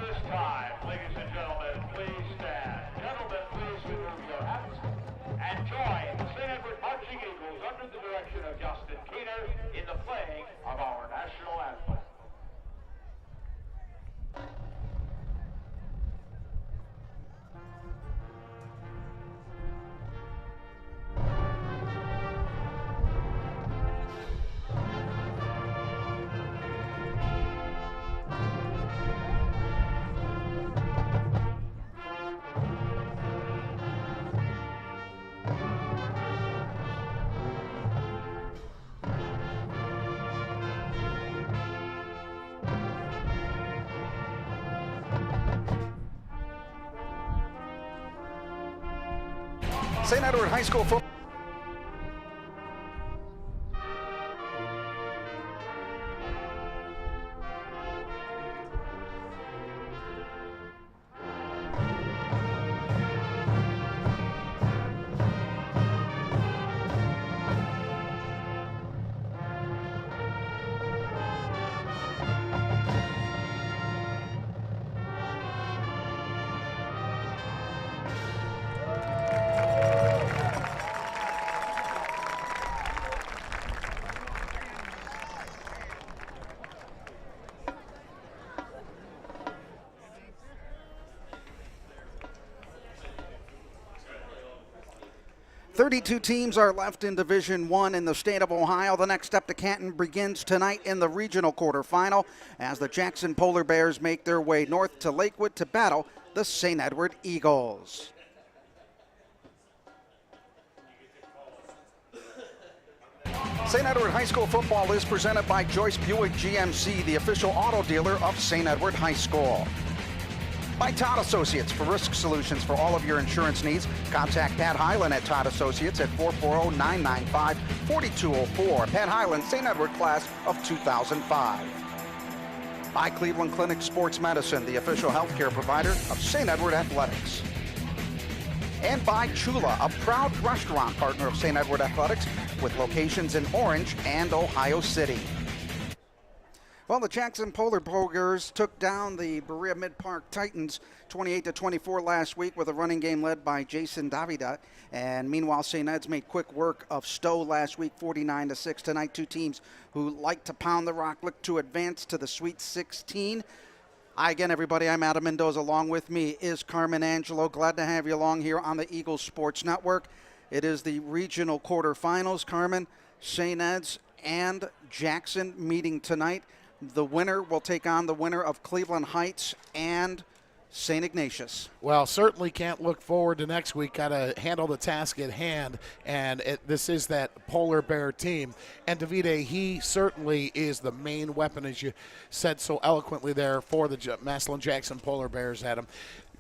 this time, ladies and gentlemen, please stand. Gentlemen, please remove your hats and join the St. Edward Marching Eagles under the direction of Justin Keener in the playing of our national anthem. St. Edward High School football. Thirty-two teams are left in Division I in the state of Ohio. The next step to Canton begins tonight in the regional quarterfinal as the Jackson Polar Bears make their way north to Lakewood to battle the St. Edward Eagles. St. Edward High School football is presented by Joyce Buick GMC, the official auto dealer of St. Edward High School. By Todd Associates for risk solutions for all of your insurance needs. Contact Pat Hyland at Todd Associates at 440-995-4204. Pat Hyland, St. Edward class of 2005. By Cleveland Clinic Sports Medicine, the official healthcare provider of St. Edward Athletics. And by Chula, a proud restaurant partner of St. Edward Athletics with locations in Orange and Ohio City. Well, the Jackson Polar Bears took down the Berea Mid-Park Titans 28-24 last week with a running game led by Jason Davida. And meanwhile, St. Ed's made quick work of Stowe last week, 49-6. Tonight, two teams who like to pound the rock look to advance to the Sweet 16. Hi again, everybody. I'm Adam Mendoza. Along with me is Carmen Angelo. Glad to have you along here on the Eagles Sports Network. It is the regional quarterfinals. Carmen, St. Ed's and Jackson meeting tonight. The winner will take on the winner of Cleveland Heights and St. Ignatius. Well, certainly can't look forward to next week. Got to handle the task at hand, and this is that Polar Bear team. And Davide, he certainly is the main weapon, as you said so eloquently there, for the Massillon Jackson Polar Bears, Adam.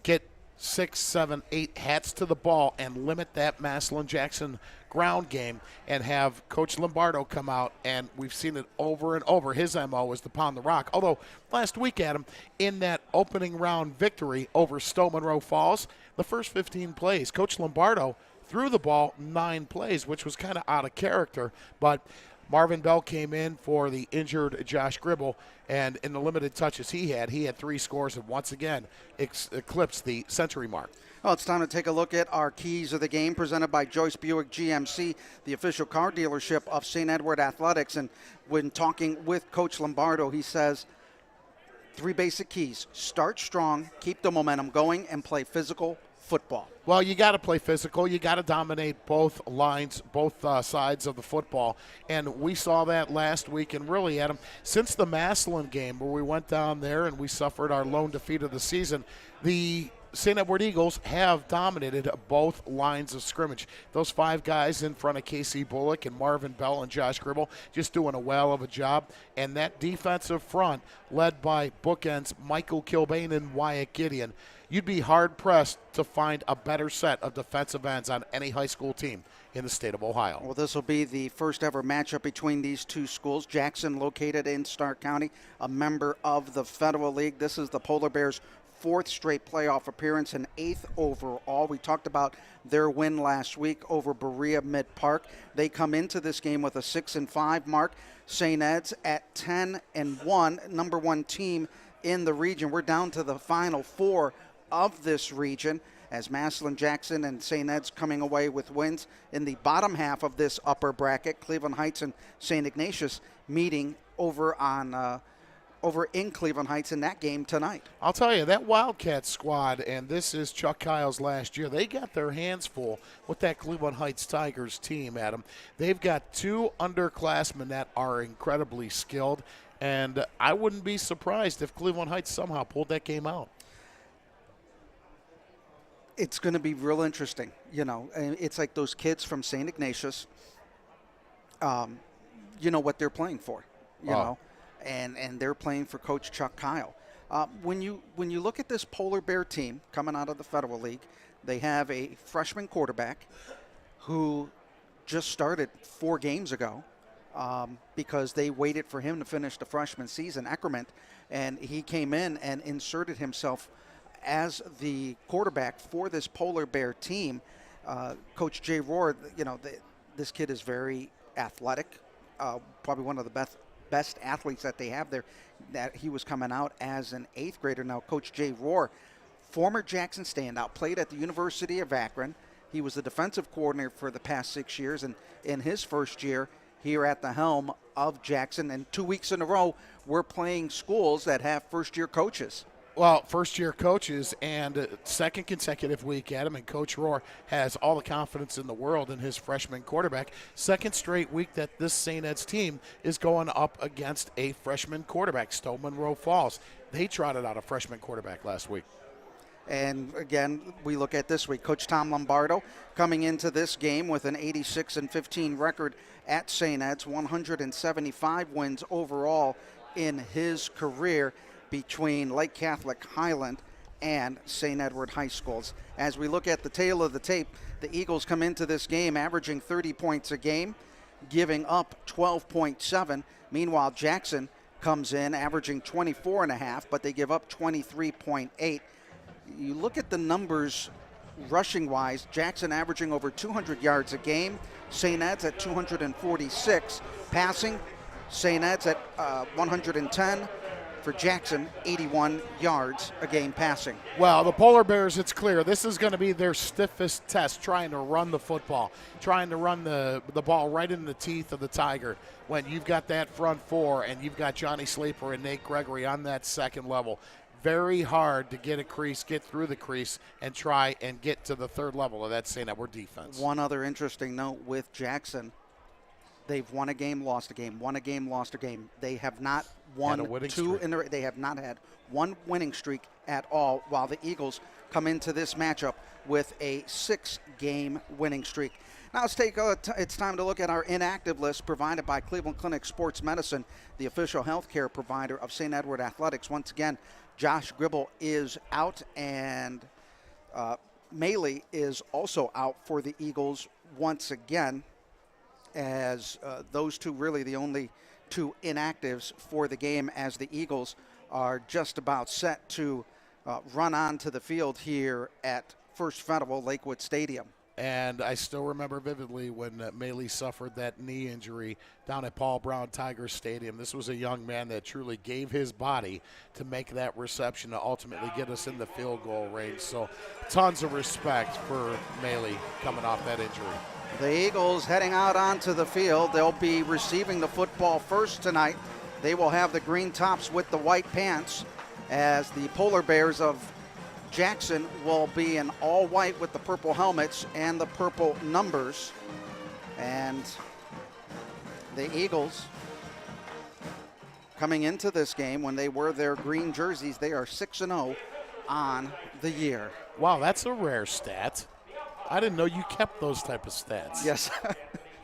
Get 6, 7, 8 hats to the ball and limit that Massillon Jackson ground game and have Coach Lombardo come out, and we've seen it over and over. His MO is to pound the rock. Although last week, Adam, in that opening round victory over Stowe Monroe Falls, the first 15 plays, Coach Lombardo threw the ball 9 plays, which was kind of out of character, but Marvin Bell came in for the injured Josh Gribble, and in the limited touches he had 3 scores and once again eclipsed the century mark. Well, it's time to take a look at our keys of the game presented by Joyce Buick GMC, the official car dealership of St. Edward Athletics. And when talking with Coach Lombardo, he says 3 basic keys: start strong, keep the momentum going, and play physical football. Well, you got to play physical. You got to dominate both lines, both sides of the football. And we saw that last week. And really, Adam, since the Massillon game where we went down there and we suffered our lone defeat of the season, the St. Edward Eagles have dominated both lines of scrimmage. Those 5 guys in front of Casey Bullock and Marvin Bell and Josh Gribble just doing a well of a job. And that defensive front led by bookends Michael Kilbane and Wyatt Gideon. You'd be hard-pressed to find a better set of defensive ends on any high school team in the state of Ohio. Well, this will be the first ever matchup between these two schools. Jackson, located in Stark County, a member of the Federal League. This is the Polar Bears' 4th straight playoff appearance and 8th overall. We talked about their win last week over Berea Mid-Park. They come into this game with a 6-5 mark. St. Ed's at 10-1, number 1 team in the region. We're down to the final 4 of this region, as Massillon, Jackson, and St. Ed's coming away with wins. In the bottom half of this upper bracket, Cleveland Heights and St. Ignatius meeting over in Cleveland Heights in that game tonight. I'll tell you, that Wildcat squad, and this is Chuck Kyle's last year, they got their hands full with that Cleveland Heights Tigers team, Adam. They've got 2 underclassmen that are incredibly skilled, and I wouldn't be surprised if Cleveland Heights somehow pulled that game out. It's going to be real interesting. You know, it's like those kids from St. Ignatius, you know what they're playing for, you know, and they're playing for Coach Chuck Kyle. When you look at this Polar Bear team coming out of the Federal League, they have a freshman quarterback who just started 4 games ago because they waited for him to finish the freshman season, Eckerman, and he came in and inserted himself as the quarterback for this Polar Bear team. Coach Jay Rohr, you know, this kid is very athletic, probably one of the best athletes that they have there. That he was coming out as an 8th grader. Now, Coach Jay Rohr, former Jackson standout, played at the University of Akron. He was the defensive coordinator for the past 6 years, and in his first year here at the helm of Jackson, and 2 weeks in a row, we're playing schools that have first-year coaches. Well, first-year coaches, and second consecutive week, Adam, and Coach Rohr has all the confidence in the world in his freshman quarterback. Second straight week that this St. Ed's team is going up against a freshman quarterback, Stowe Monroe Falls. They trotted out a freshman quarterback last week. And again, we look at this week. Coach Tom Lombardo coming into this game with an 86-15 record at St. Ed's, 175 wins overall in his career between Lake Catholic Highland and St. Edward High Schools. As we look at the tail of the tape, the Eagles come into this game averaging 30 points a game, giving up 12.7. Meanwhile, Jackson comes in averaging 24.5, but they give up 23.8. You look at the numbers rushing-wise, Jackson averaging over 200 yards a game, St. Ed's at 246. Passing, St. Ed's at 110. For Jackson, 81 yards a game passing. Well, the Polar Bears, it's clear, this is going to be their stiffest test, trying to run the football, trying to run the ball right in the teeth of the Tiger. When you've got that front 4 and you've got Johnny Sleeper and Nate Gregory on that second level, very hard to get a crease, get through the crease, and try and get to the third level of that St. Edward defense. One other interesting note with Jackson, they've won a game, lost a game, won a game, lost a game. They have not won 2 in the. They have not had one winning streak at all, while the Eagles come into this matchup with a 6-game winning streak. Now it's time to look at our inactive list provided by Cleveland Clinic Sports Medicine, the official healthcare provider of St. Edward Athletics. Once again, Josh Gribble is out, and Maley is also out for the Eagles once again, as those two really the only 2 inactives for the game, as the Eagles are just about set to run onto the field here at First Federal Lakewood Stadium. And I still remember vividly when Maley suffered that knee injury down at Paul Brown Tiger Stadium. This was a young man that truly gave his body to make that reception to ultimately get us in the field goal range. So tons of respect for Maley coming off that injury. The Eagles heading out onto the field. They'll be receiving the football first tonight. They will have the green tops with the white pants, as the Polar Bears of Jackson will be in all white with the purple helmets and the purple numbers. And the Eagles, coming into this game, when they wear their green jerseys, they are 6-0 on the year. Wow, that's a rare stat. I didn't know you kept those type of stats. Yes.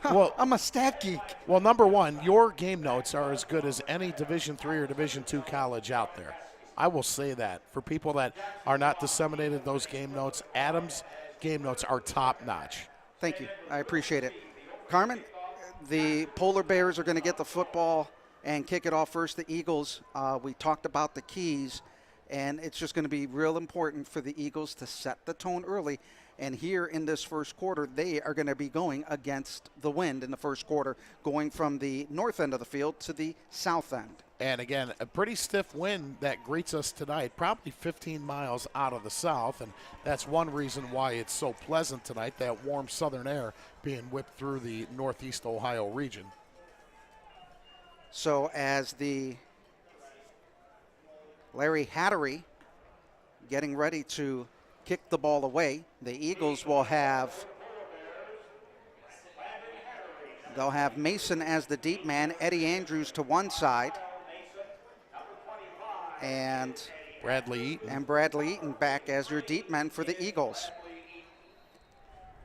Well, I'm a stat geek. Well, number one, your game notes are as good as any Division III or Division II college out there. I will say that. For people that are not disseminated those game notes, Adam's game notes are top-notch. Thank you. I appreciate it. Carmen, the Polar Bears are going to get the football and kick it off first. The Eagles, we talked about the keys, and it's just going to be real important for the Eagles to set the tone early And here in this first quarter, they are going to be going against the wind in the first quarter, going from the north end of the field to the south end. And again, a pretty stiff wind that greets us tonight, probably 15 miles out of the south, and that's one reason why it's so pleasant tonight, that warm southern air being whipped through the northeast Ohio region. So as the Larry Hattery getting ready to kick the ball away, the Eagles will have Mason as the deep man, Eddie Andrews to one side, and Bradley Eaton back as your deep men for the Eagles.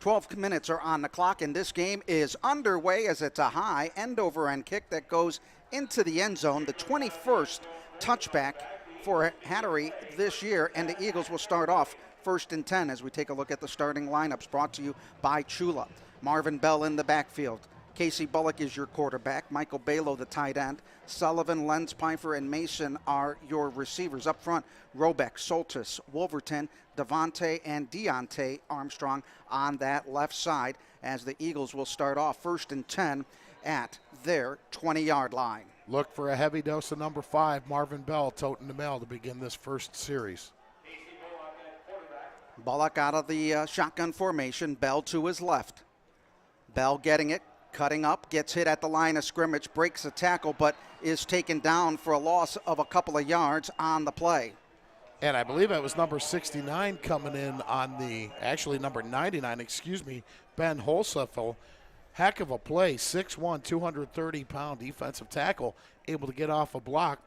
12 minutes are on the clock, and this game is underway as it's a high end-over-end kick that goes into the end zone, the 21st touchback for Hattery this year, and the Eagles will start off 1st and 10 as we take a look at the starting lineups brought to you by Chula. Marvin Bell in the backfield. Casey Bullock is your quarterback. Michael Balo, the tight end. Sullivan, Lenz Pfeiffer, and Mason are your receivers. Up front, Robeck, Soltis, Wolverton, Devontae, and Deontay Armstrong on that left side as the Eagles will start off 1st and 10 at their 20-yard line. Look for a heavy dose of number 5, Marvin Bell, toting the mail to begin this first series. Bullock out of the shotgun formation. Bell to his left. Bell getting it, cutting up, gets hit at the line of scrimmage, breaks a tackle, but is taken down for a loss of a couple of yards on the play. And I believe it was number 69 coming in on the, actually number 99, Ben Holseffel. Heck of a play, 6'1", 230-pound defensive tackle, able to get off a block,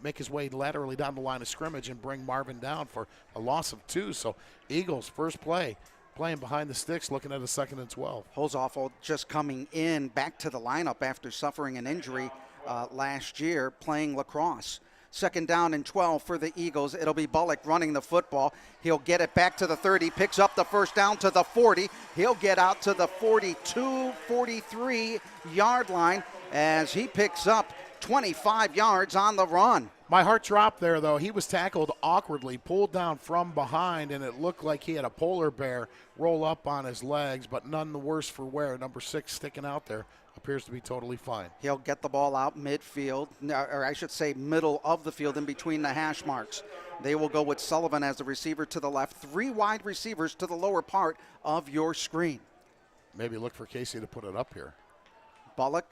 make his way laterally down the line of scrimmage and bring Marvin down for a loss of 2. So Eagles, first play, playing behind the sticks, looking at a 2nd and 12. Holseffel just coming in back to the lineup after suffering an injury last year playing lacrosse. 2nd down and 12 for the Eagles. It'll be Bullock running the football. He'll get it back to the 30, picks up the first down to the 40. He'll get out to the 42, 43-yard line as he picks up 25 yards on the run. My heart dropped there, though. He was tackled awkwardly, pulled down from behind, and it looked like he had a polar bear roll up on his legs, but none the worse for wear. Number 6 sticking out there. Appears to be totally fine. He'll get the ball out midfield, or I should say middle of the field in between the hash marks. They will go with Sullivan as the receiver to the left, 3 wide receivers to the lower part of your screen. Maybe look for Casey to put it up here. Bullock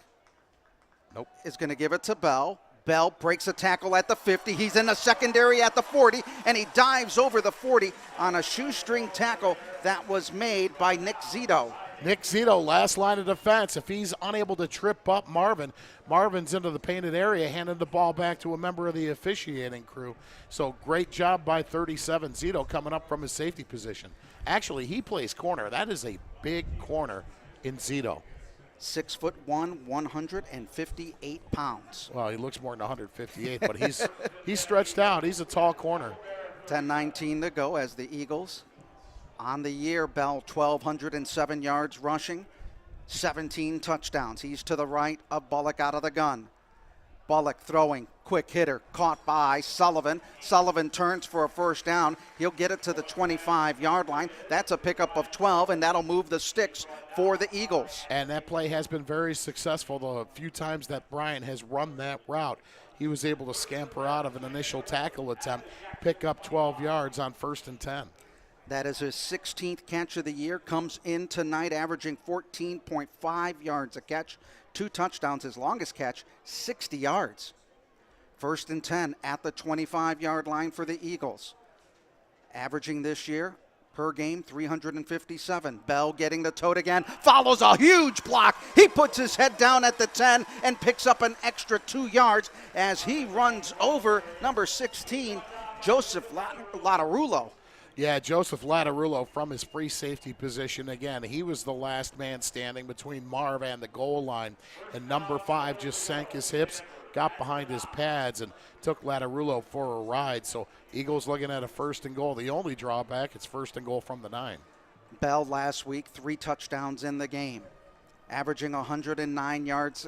nope. is going to give it to Bell. Bell breaks a tackle at the 50. He's in the secondary at the 40, and he dives over the 40 on a shoestring tackle that was made by Nick Zito. Nick Zito, last line of defense. If he's unable to trip up Marvin's into the painted area, handing the ball back to a member of the officiating crew. So great job by 37 Zito coming up from his safety position. Actually, he plays corner. That is a big corner in Zito. 6'1", 158 pounds. Well, he looks more than 158, but he's stretched out. He's a tall corner. 10:19 to go as the Eagles on the year. Bell 1,207 yards rushing, 17 touchdowns. He's to the right of Bullock out of the gun. Bullock throwing, quick hitter, caught by Sullivan. Sullivan turns for a first down. He'll get it to the 25-yard line. That's a pickup of 12, and that'll move the sticks for the Eagles. And that play has been very successful. The few times that Brian has run that route, he was able to scamper out of an initial tackle attempt, pick up 12 yards on 1st and 10. That is his 16th catch of the year. Comes in tonight averaging 14.5 yards a catch. 2 touchdowns. His longest catch, 60 yards. 1st and 10 at the 25-yard line for the Eagles. Averaging this year, per game, 357. Bell getting the tote again. Follows a huge block. He puts his head down at the 10 and picks up an extra 2 yards as he runs over number 16, Joseph Lattarulo. Yeah, Joseph Lattarulo from his free safety position. Again, he was the last man standing between Marv and the goal line. And number 5 just sank his hips, got behind his pads, and took Lattarulo for a ride. So Eagles looking at a 1st and goal. The only drawback, it's 1st and goal from the 9. Bell last week, 3 touchdowns in the game, averaging 109 yards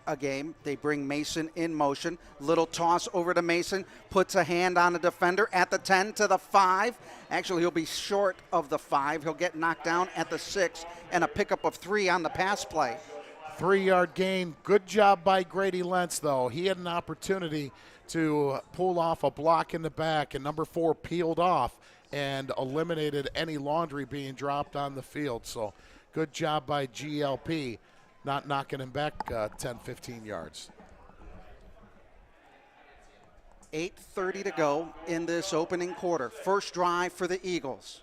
a game. They bring Mason in motion. Little toss over to Mason. Puts a hand on a defender at the 10 to the 5. Actually, he'll be short of the 5. He'll get knocked down at the 6 and a pickup of 3 on the pass play. 3-yard gain. Good job by Grady Lentz, though. He had an opportunity to pull off a block in the back, and number 4 peeled off and eliminated any laundry being dropped on the field. So good job by GLP, not knocking him back 10, 15 yards. 8:30 to go in this opening quarter. First drive for the Eagles.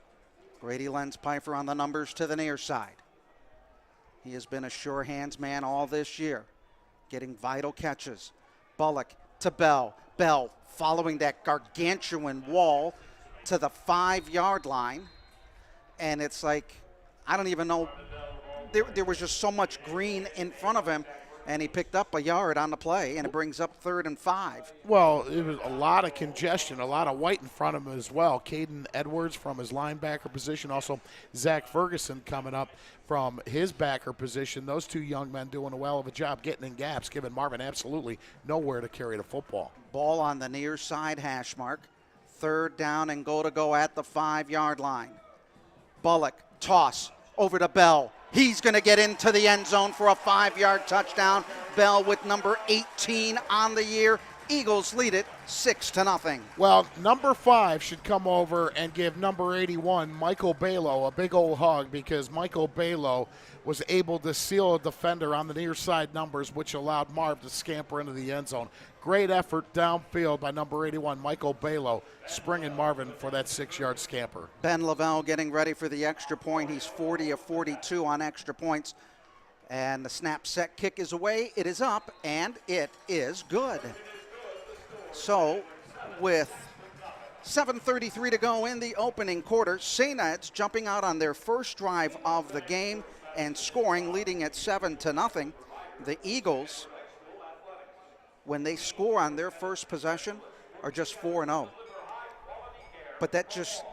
Grady Lentz Pfeiffer on the numbers to the near side. He has been a sure hands man all this year, getting vital catches. Bullock to Bell. Bell following that gargantuan wall to the 5-yard line. And it's like, I don't even know, there was just so much green in front of him, and he picked up a yard on the play, and it brings up 3rd and 5. Well, it was a lot of congestion, a lot of white in front of him as well. Caden Edwards from his linebacker position, also Zach Ferguson coming up from his backer position. Those 2 young men doing a well of a job getting in gaps, giving Marvin absolutely nowhere to carry the football. Ball on the near side hash mark. 3rd down and goal to go at the 5-yard line. Bullock, toss over to Bell. He's going to get into the end zone for a 5-yard touchdown. Bell with number 18 on the year. Eagles lead it 6-0. Well, number 5 should come over and give number 81, Michael Balo, a big old hug, because Michael Balo was able to seal a defender on the near side numbers, which allowed Marv to scamper into the end zone. Great effort downfield by number 81, Michael Balo, springing Marvin for that 6-yard scamper. Ben Lavelle getting ready for the extra point. He's 40 of 42 on extra points. And the snap set kick is away. It is up, and it is good. So with 7:33 to go in the opening quarter, St. Ed's jumping out on their first drive of the game and scoring, leading at 7-0. The Eagles, when they score on their first possession, are just 4-0. But that just,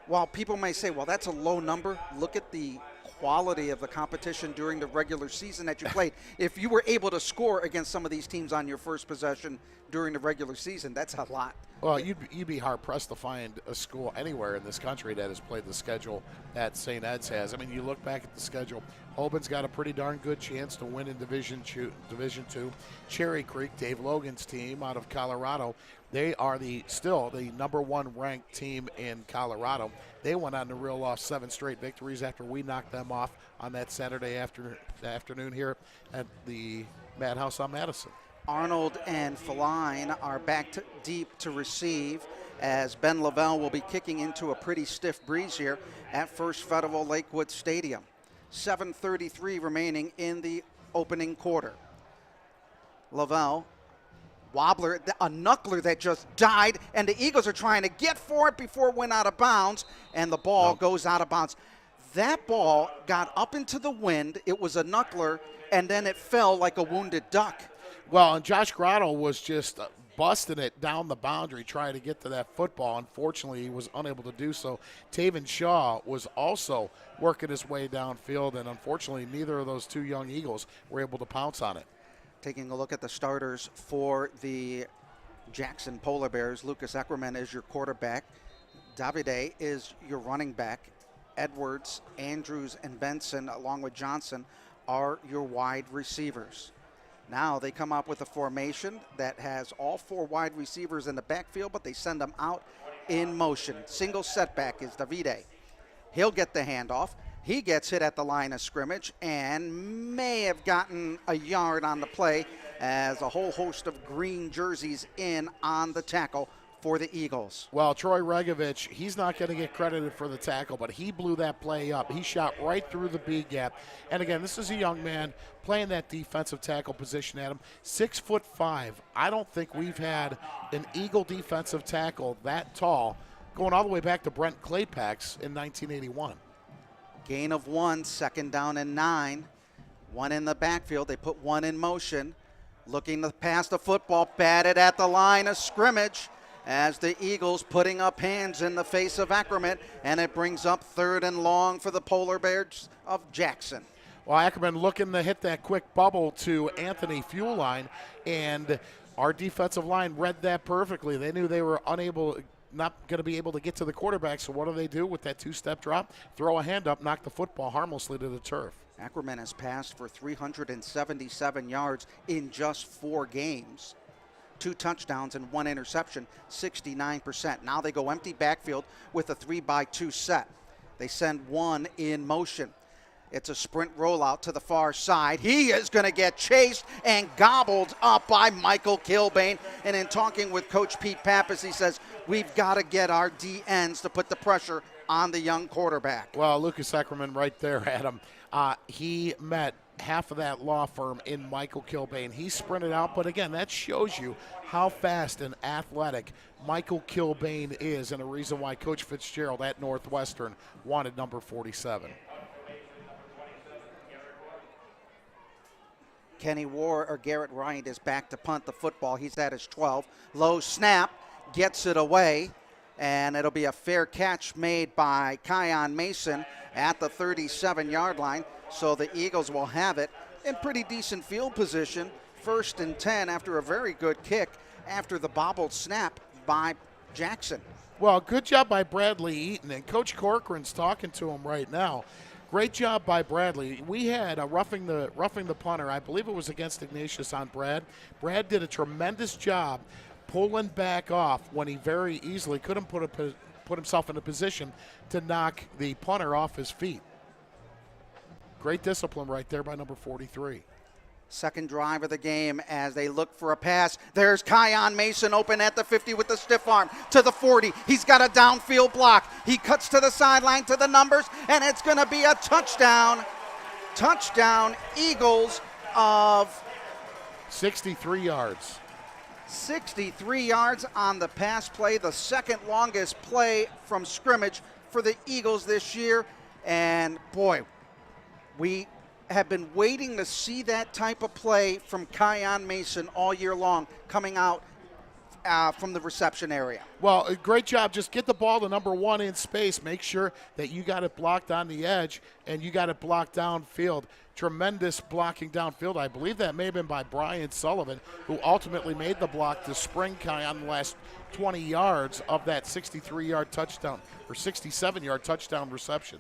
while people may say, well, that's a low number, look at the quality of the competition during the regular season that you played. If you were able to score against some of these teams on your first possession during the regular season, that's a lot. Well, you'd be hard-pressed to find a school anywhere in this country that has played the schedule that St. Ed's has. I mean, you look back at the schedule, Holben's got a pretty darn good chance to win in Division II. Cherry Creek, Dave Logan's team out of Colorado, they are still the number 1 ranked team in Colorado. They went on to reel off 7 straight victories after we knocked them off on that Saturday afternoon here at the Madhouse on Madison. Arnold and Feline are back deep to receive, as Ben Lavelle will be kicking into a pretty stiff breeze here at First Federal Lakewood Stadium. 7:33 remaining in the opening quarter. Lavelle, wobbler, a knuckler that just died, and the Eagles are trying to get for it before it went out of bounds, and the ball goes out of bounds. That ball got up into the wind. It was a knuckler, and then it fell like a wounded duck. Well, and Josh Grotto was just busting it down the boundary trying to get to that football. Unfortunately, he was unable to do so. Taven Shaw was also working his way downfield, and unfortunately, neither of those 2 young Eagles were able to pounce on it. Taking a look at the starters for the Jackson Polar Bears, Lucas Eckerman is your quarterback. Davide is your running back. Edwards, Andrews, and Benson, along with Johnson, are your wide receivers. Now they come up with a formation that has all 4 wide receivers in the backfield, but they send them out in motion. Single setback is Davide. He'll get the handoff. He gets hit at the line of scrimmage and may have gotten a yard on the play, as a whole host of green jerseys in on the tackle for the Eagles. Well, Troy Regovich, he's not going to get credited for the tackle, but he blew that play up. He shot right through the B gap. And again, this is a young man playing that defensive tackle position, Adam. 6'5". I don't think we've had an Eagle defensive tackle that tall, going all the way back to Brent Claypax in 1981. Gain of 1, 2nd down and 9. 1 in the backfield. They put 1 in motion. Looking to pass the football, batted at the line of scrimmage, as the Eagles putting up hands in the face of Ackerman, and it brings up 3rd and long for the Polar Bears of Jackson. Well, Ackerman looking to hit that quick bubble to Anthony Fueline, and our defensive line read that perfectly. They knew they were not going to be able to get to the quarterback, so what do with that two-step drop? Throw a hand up, knock the football harmlessly to the turf. Ackerman has passed for 377 yards in just 4 games. 2 touchdowns and 1 interception, 69%. Now they go empty backfield with a 3-by-2 set. They send one in motion. It's a sprint rollout to the far side. He is going to get chased and gobbled up by Michael Kilbane. And in talking with Coach Pete Pappas, he says, we've got to get our DNs to put the pressure on the young quarterback. Well, Lucas Ackerman right there, Adam. He met half of that law firm in Michael Kilbane. He sprinted out, but again, that shows you how fast and athletic Michael Kilbane is, and a reason why Coach Fitzgerald at Northwestern wanted number 47. Kenny Garrett Wright is back to punt the football. He's at his 12. Low snap, gets it away, and it'll be a fair catch made by Kion Mason at the 37-yard line. So the Eagles will have it in pretty decent field position. 1st and 10 after a very good kick after the bobbled snap by Jackson. Well, good job by Bradley Eaton, and Coach Corcoran's talking to him right now. Great job by Bradley. We had a roughing the punter. I believe it was against Ignatius on Brad. Brad did a tremendous job pulling back off when he very easily couldn't put himself in a position to knock the punter off his feet. Great discipline right there by number 43. Second drive of the game as they look for a pass. There's Kion Mason open at the 50 with the stiff arm to the 40. He's got a downfield block. He cuts to the sideline to the numbers, and it's going to be a touchdown. Touchdown, Eagles of 63 yards. 63 yards on the pass play, the second longest play from scrimmage for the Eagles this year. And boy, we have been waiting to see that type of play from Kion Mason all year long coming out from the reception area. Well, a great job. Just get the ball to number 1 in space. Make sure that you got it blocked on the edge and you got it blocked downfield. Tremendous blocking downfield. I believe that may have been by Brian Sullivan, who ultimately made the block to spring Kion the last 20 yards of that 63-yard touchdown or 67-yard touchdown reception.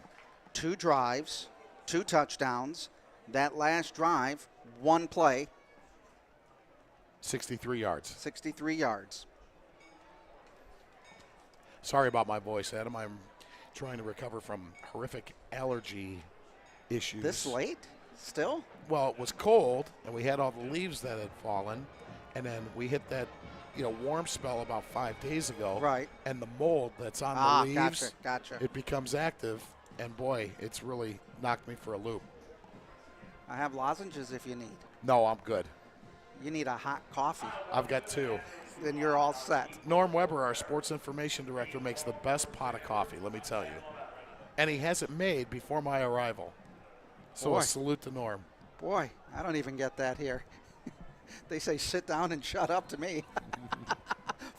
2 drives, 2 touchdowns. That last drive, 1 play. 63 yards. 63 yards. Sorry about my voice, Adam. I'm trying to recover from horrific allergy issues. This late? Still? Well, it was cold, and we had all the leaves that had fallen, and then we hit that warm spell about 5 days ago. Right. And the mold that's on the leaves, gotcha. it becomes active, and boy, it's really knocked me for a loop. I have lozenges if you need. No, I'm good. You need a hot coffee. I've got 2. Then you're all set. Norm Weber, our sports information director, makes the best pot of coffee, let me tell you. And he has it made before my arrival. So Boy. a salute to Norm. Boy, I don't even get that here. They say sit down and shut up to me.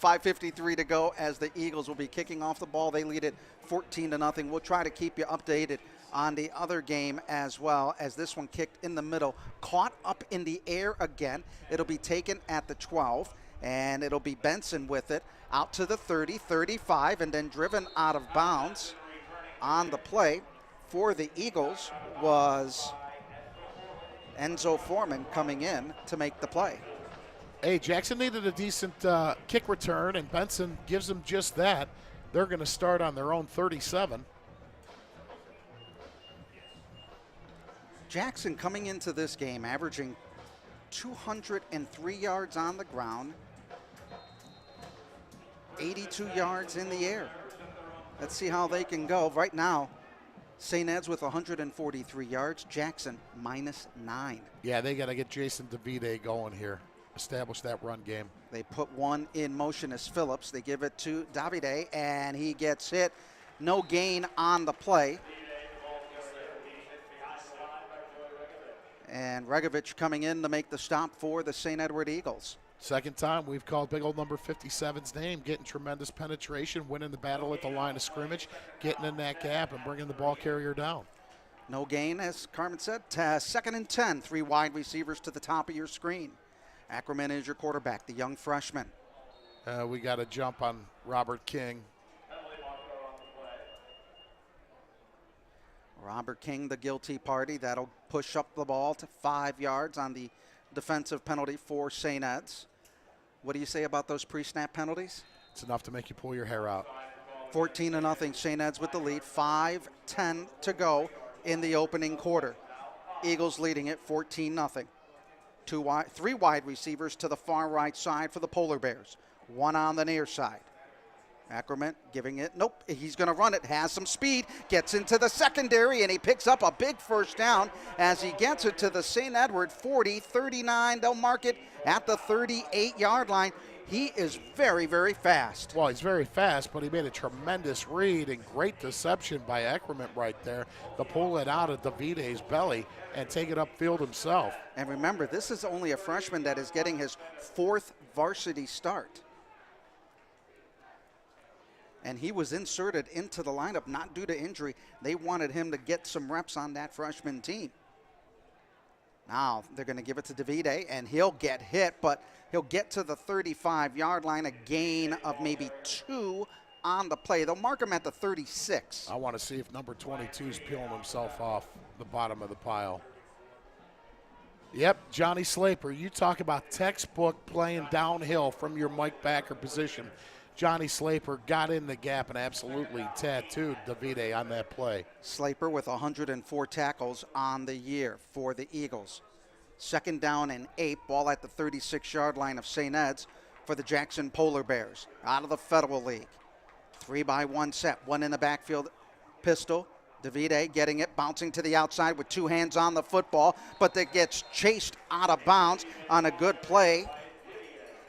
5:53 to go as the Eagles will be kicking off the ball. They lead it 14-0. We'll try to keep you updated on the other game as well, as this one kicked in the middle, caught up in the air again. It'll be taken at the 12, and it'll be Benson with it out to the 30, 35, and then driven out of bounds. On the play for the Eagles was Enzo Foreman coming in to make the play. Hey, Jackson needed a decent kick return, and Benson gives them just that. They're going to start on their own 37. Jackson coming into this game averaging 203 yards on the ground, 82 yards in the air. Let's see how they can go. Right now, St. Ed's with 143 yards, Jackson -9. Yeah, they got to get Jason DeVite going here, establish that run game. They put one in motion as Phillips. They give it to Davide, and he gets hit. No gain on the play. And Regovich coming in to make the stop for the St. Edward Eagles. Second time we've called big old number 57's name, getting tremendous penetration, winning the battle at the line of scrimmage, getting in that gap and bringing the ball carrier down. No gain, as Carmen said. 2nd and 10, 3 wide receivers to the top of your screen. Ackerman is your quarterback, the young freshman. We got a jump on Robert King. Robert King, the guilty party. That'll push up the ball to 5 yards on the defensive penalty for St. Ed's. What do you say about those pre-snap penalties? It's enough to make you pull your hair out. 14-0, St. Ed's with the lead. 5:10 to go in the opening quarter. Eagles leading it 14-0. 3 wide receivers to the far right side for the Polar Bears. 1 on the near side. Ackerman giving it. Nope, he's going to run it. Has some speed. Gets into the secondary, and he picks up a big first down as he gets it to the St. Edward 40-39. They'll mark it at the 38-yard line. He is very, very fast. Well, he's very fast, but he made a tremendous read and great deception by Ackerman right there to pull it out of Davide's belly and take it upfield himself. And remember, this is only a freshman that is getting his 4th varsity start. And he was inserted into the lineup, not due to injury. They wanted him to get some reps on that freshman team. Now they're going to give it to Davide, and he'll get hit, but he'll get to the 35-yard line, a gain of maybe 2 on the play. They'll mark him at the 36. I want to see if number 22 is peeling himself off the bottom of the pile. Yep, Johnny Slaper, you talk about textbook playing downhill from your Mike Backer position. Johnny Slaper got in the gap and absolutely tattooed Davide on that play. Slaper with 104 tackles on the year for the Eagles. 2nd down and 8, ball at the 36-yard line of St. Ed's for the Jackson Polar Bears out of the Federal League. 3-by-1 set, 1 in the backfield pistol. Davide getting it, bouncing to the outside with 2 hands on the football, but that gets chased out of bounds on a good play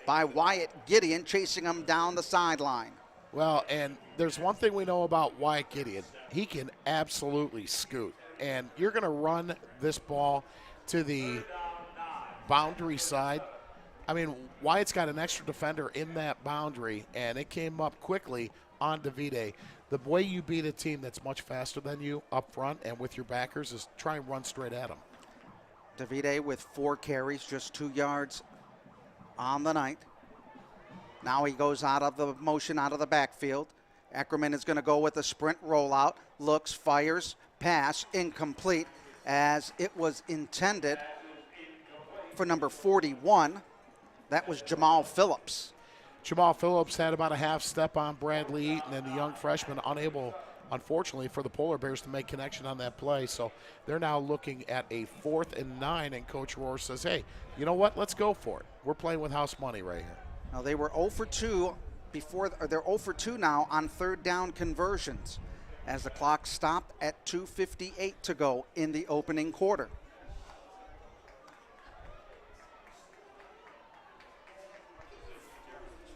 by Wyatt Gideon, chasing him down the sideline. Well, and there's one thing we know about Wyatt Gideon. He can absolutely scoot. And you're going to run this ball to the boundary side. I mean, Wyatt's got an extra defender in that boundary, and it came up quickly on Davide. The way you beat a team that's much faster than you up front and with your backers is try and run straight at them. Davide with 4 carries, just 2 yards on the night. Now he goes out of the motion, out of the backfield. Ackerman is going to go with a sprint rollout. Looks, fires, pass, incomplete as it was intended for number 41. That was Jamal Phillips. Jamal Phillips had about a half step on Bradley Eaton, and the young freshman unable, unfortunately, for the Polar Bears to make connection on that play. So they're now looking at a 4th and 9, and Coach Rohr says, hey, you know what? Let's go for it. We're playing with house money right here. Now they were 0 for 2 before, or they're 0 for 2 now on 3rd down conversions as the clock stopped at 2:58 to go in the opening quarter.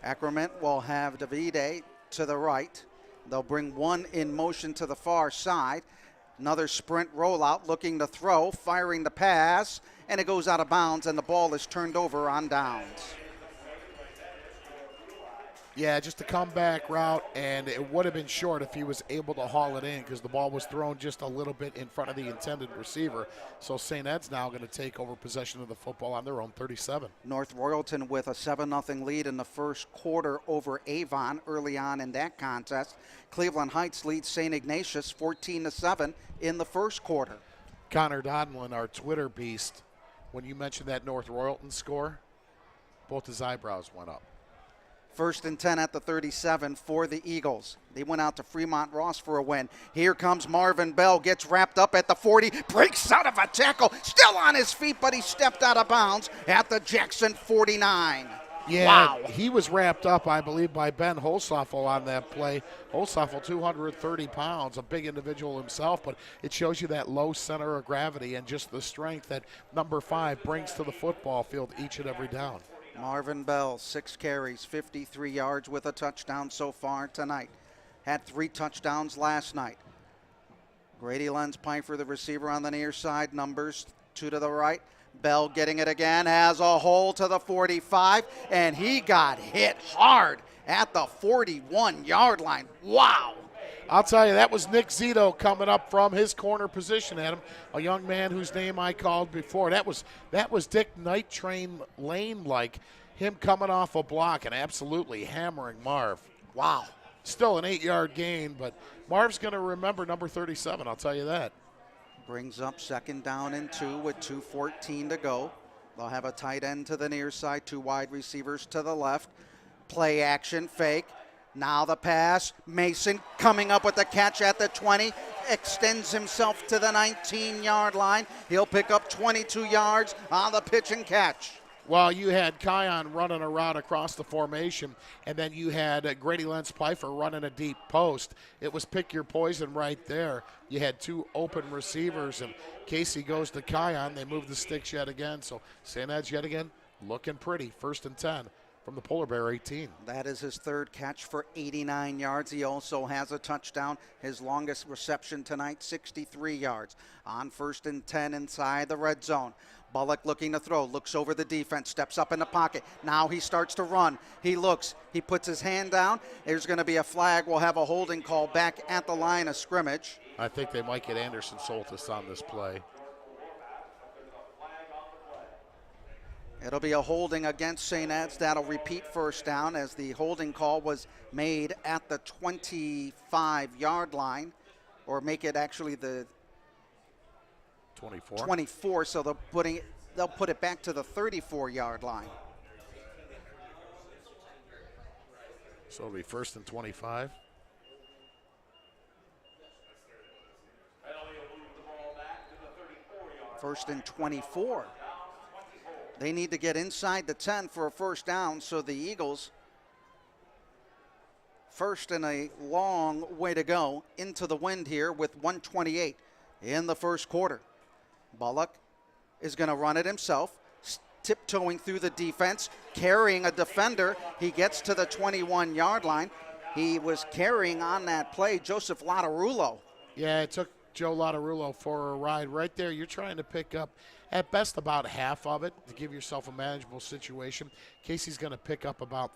Ackerman will have Davide to the right. They'll bring 1 in motion to the far side. Another sprint rollout, looking to throw, firing the pass, and it goes out of bounds, and the ball is turned over on downs. Yeah, just a comeback route, and it would have been short if he was able to haul it in because the ball was thrown just a little bit in front of the intended receiver. So St. Ed's now going to take over possession of the football on their own 37. North Royalton with a 7-0 lead in the first quarter over Avon early on in that contest. Cleveland Heights leads St. Ignatius 14-7 in the first quarter. Connor Donlin, our Twitter beast, when you mentioned that North Royalton score, both his eyebrows went up. 1st and 10 at the 37 for the Eagles. They went out to Fremont Ross for a win. Here comes Marvin Bell, gets wrapped up at the 40, breaks out of a tackle, still on his feet, but he stepped out of bounds at the Jackson 49. Yeah, wow. He was wrapped up, I believe, by Ben Holstoffel on that play. Holstoffel, 230 pounds, a big individual himself, but it shows you that low center of gravity and just the strength that number 5 brings to the football field each and every down. Marvin Bell, 6 carries, 53 yards with a touchdown so far tonight. Had 3 touchdowns last night. Grady Lenz Piper, the receiver on the near side, numbers 2 to the right. Bell getting it again, has a hole to the 45, and he got hit hard at the 41-yard line. Wow. I'll tell you, that was Nick Zito coming up from his corner position, Adam. A young man whose name I called before. That was Dick Night Train Lane, like him coming off a block and absolutely hammering Marv. Wow. Still an 8-yard gain, but Marv's going to remember number 37, I'll tell you that. Brings up 2nd down and 2 with 2:14 to go. They'll have a tight end to the near side, 2 wide receivers to the left. Play action, fake. Now the pass. Mason coming up with the catch at the 20. Extends himself to the 19-yard line. He'll pick up 22 yards on the pitch and catch. Well, you had Kion running a route across the formation, and then you had Grady Lentz-Pfeiffer running a deep post. It was pick your poison right there. You had 2 open receivers, and Casey goes to Kion. They move the sticks yet again. So St. Ed's yet again looking pretty. 1st and 10 from the Polar Bear 18. That is his 3rd catch for 89 yards. He also has a touchdown. His longest reception tonight, 63 yards. On 1st and 10 inside the red zone. Bullock looking to throw, looks over the defense, steps up in the pocket. Now he starts to run. He looks, he puts his hand down. There's going to be a flag. We'll have a holding call back at the line of scrimmage. I think they might get Anderson Soltis on this play. It'll be a holding against St. Ed's. That'll repeat 1st down as the holding call was made at the 25-yard line, or make it actually the 24, so they'll put it back to the 34-yard line. So it'll be 1st and 25. First and 24. They need to get inside the 10 for a 1st down, so the Eagles, first and a long way to go into the wind here with 1:28 in the 1st quarter. Bullock is going to run it himself, tiptoeing through the defense, carrying a defender. He gets to the 21-yard line. He was carrying on that play Joseph Lottarulo. Yeah, it took Joe Lottarulo for a ride right there. You're trying to pick up, at best, about half of it to give yourself a manageable situation. Casey's going to pick up about,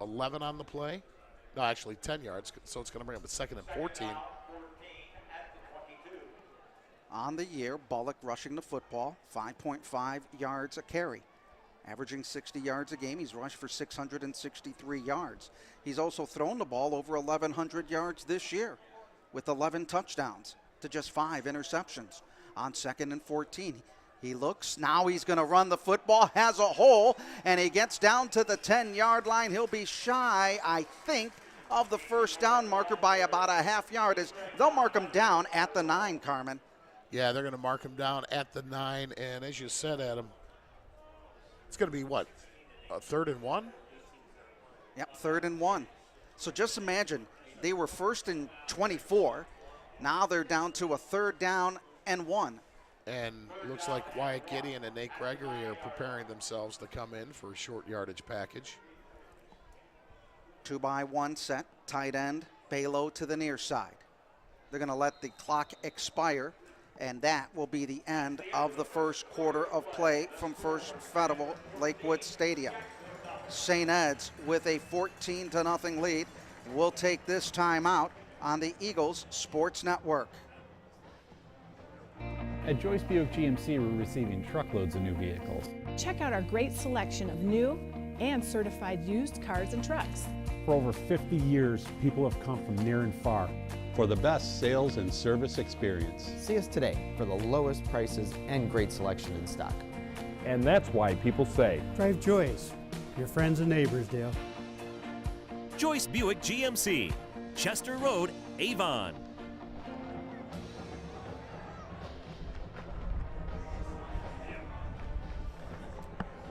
11 on the play? No, actually 10 yards, so it's going to bring up a 2nd and 14. On the year, Bullock rushing the football, 5.5 yards a carry. Averaging 60 yards a game, he's rushed for 663 yards. He's also thrown the ball over 1,100 yards this year with 11 touchdowns to just 5 interceptions. On 2nd and 14, he looks, now he's going to run the football, has a hole, and he gets down to the 10-yard line. He'll be shy, I think, of the 1st down marker by about a half yard. As they'll mark him down at the 9, Carmen. Yeah, they're going to mark him down at the 9, and as you said, Adam, it's going to be what, a 3rd and 1? Yep, 3rd and 1. So just imagine, they were 1st and 24. Now they're down to a 3rd down and 1. And looks like Wyatt Gideon and Nate Gregory are preparing themselves to come in for a short yardage package. 2-by-1 set, tight end, Balo to the near side. They're going to let the clock expire, and that will be the end of the 1st quarter of play from First Federal Lakewood Stadium. St. Ed's with a 14-0 lead will take this time out on the Eagles Sports Network. At Joyce Buick GMC, we're receiving truckloads of new vehicles. Check out our great selection of new and certified used cars and trucks. For over 50 years, people have come from near and far. For the best sales and service experience. See us today for the lowest prices and great selection in stock. And that's why people say, drive Joyce, your friends and neighbors, Dale. Joyce Buick GMC, Chester Road, Avon.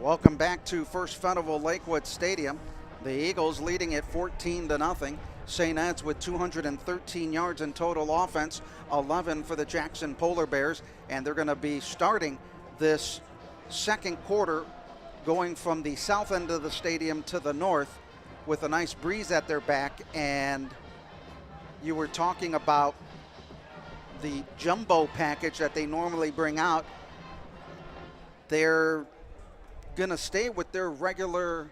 Welcome back to First Federal Lakewood Stadium. The Eagles leading at 14-0. St. Ed's with 213 yards in total offense, 11 for the Jackson Polar Bears, and they're going to be starting this 2nd quarter going from the south end of the stadium to the north with a nice breeze at their back. And you were talking about the jumbo package that they normally bring out. They're going to stay with their regular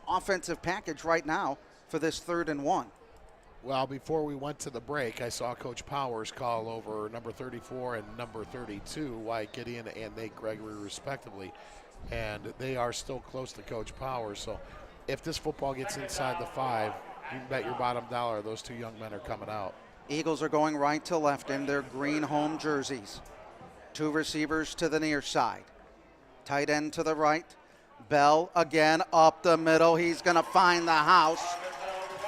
offensive package right now for this 3rd and 1. Well, before we went to the break, I saw Coach Powers call over number 34 and number 32, Wyatt Gideon and Nate Gregory, respectively. And they are still close to Coach Powers. So if this football gets inside the 5, you can bet your bottom dollar those two young men are coming out. Eagles are going right to left in their green home jerseys. 2 receivers to the near side. Tight end to the right. Bell again up the middle. He's going to find the house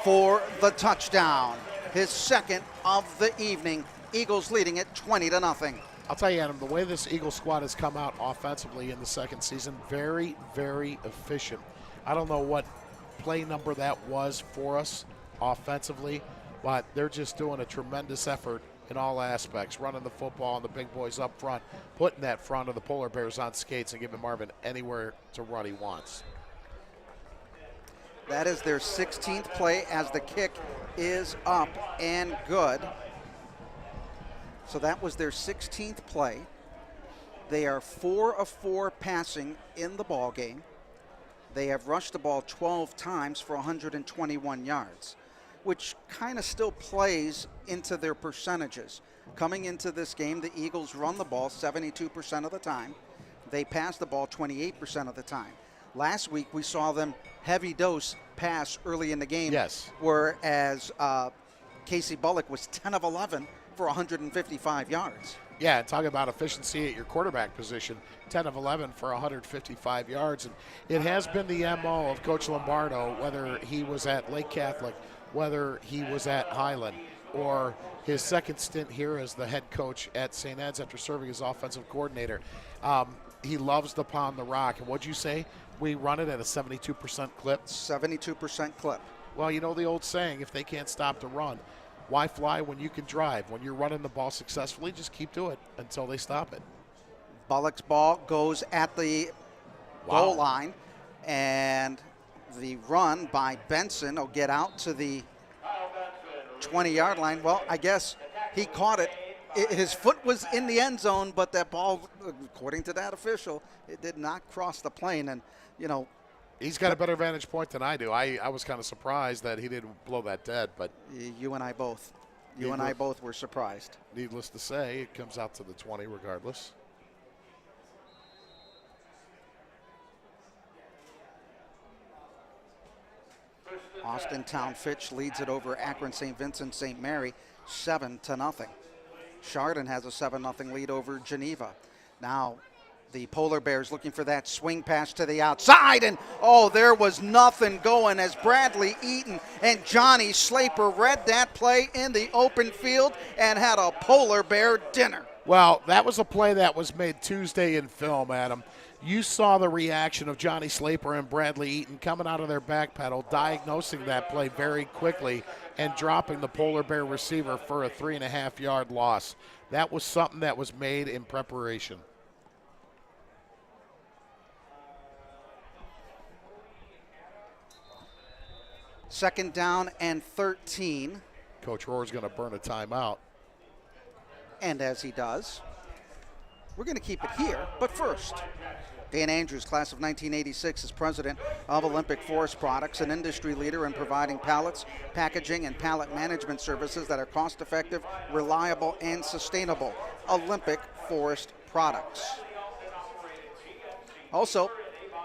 for the touchdown. His second of the evening. Eagles leading it 20-0. I'll tell you, Adam, the way this Eagle squad has come out offensively in the second season, very, very efficient. I don't know what play number that was for us offensively, but they're just doing a tremendous effort in all aspects, running the football and the big boys up front, putting that front of the Polar Bears on skates and giving Marvin anywhere to run he wants. That is their 16th play as the kick is up and good. So that was their 16th play. They are 4 of 4 passing in the ball game. They have rushed the ball 12 times for 121 yards, which kind of still plays into their percentages. Coming into this game, the Eagles run the ball 72% of the time. They pass the ball 28% of the time. Last week, we saw them heavy dose pass early in the game. Yes. Whereas Casey Bullock was 10 of 11 for 155 yards. Yeah, talking about efficiency at your quarterback position, 10 of 11 for 155 yards. And it has been the MO of Coach Lombardo, whether he was at Lake Catholic, whether he was at Highland, or his second stint here as the head coach at St. Ed's after serving as offensive coordinator. He loves to pound the rock. And what'd you say? We run it at a 72% clip? 72% clip. Well, you know the old saying, if they can't stop the run, why fly when you can drive? When you're running the ball successfully, just keep doing it until they stop it. Bullock's ball goes at the goal line, and the run by Benson will get out to the 20-yard line. Well, I guess he caught it. His foot was in the end zone, but that ball, according to that official, it did not cross the plane. And, you know, he's got a better vantage point than I do. I was kind of surprised that he didn't blow that dead, but you and I both. You and I both were surprised. Needless to say, it comes out to the 20 regardless. Austintown Fitch leads it over Akron St. Vincent St. Mary 7-0. Chardon has a 7-0 lead over Geneva. Now the Polar Bears looking for that swing pass to the outside, and there was nothing going as Bradley Eaton and Johnny Slaper read that play in the open field and had a Polar Bear dinner. Well, that was a play that was made Tuesday in film, Adam. You saw the reaction of Johnny Slaper and Bradley Eaton coming out of their back pedal, diagnosing that play very quickly and dropping the Polar Bear receiver for a 3.5-yard loss. That was something that was made in preparation. Second down and 13. Coach Rohr's going to burn a timeout. And as he does, we're going to keep it here. But first, Dan Andrews, class of 1986, is president of Olympic Forest Products, an industry leader in providing pallets, packaging, and pallet management services that are cost-effective, reliable, and sustainable. Olympic Forest Products. Also,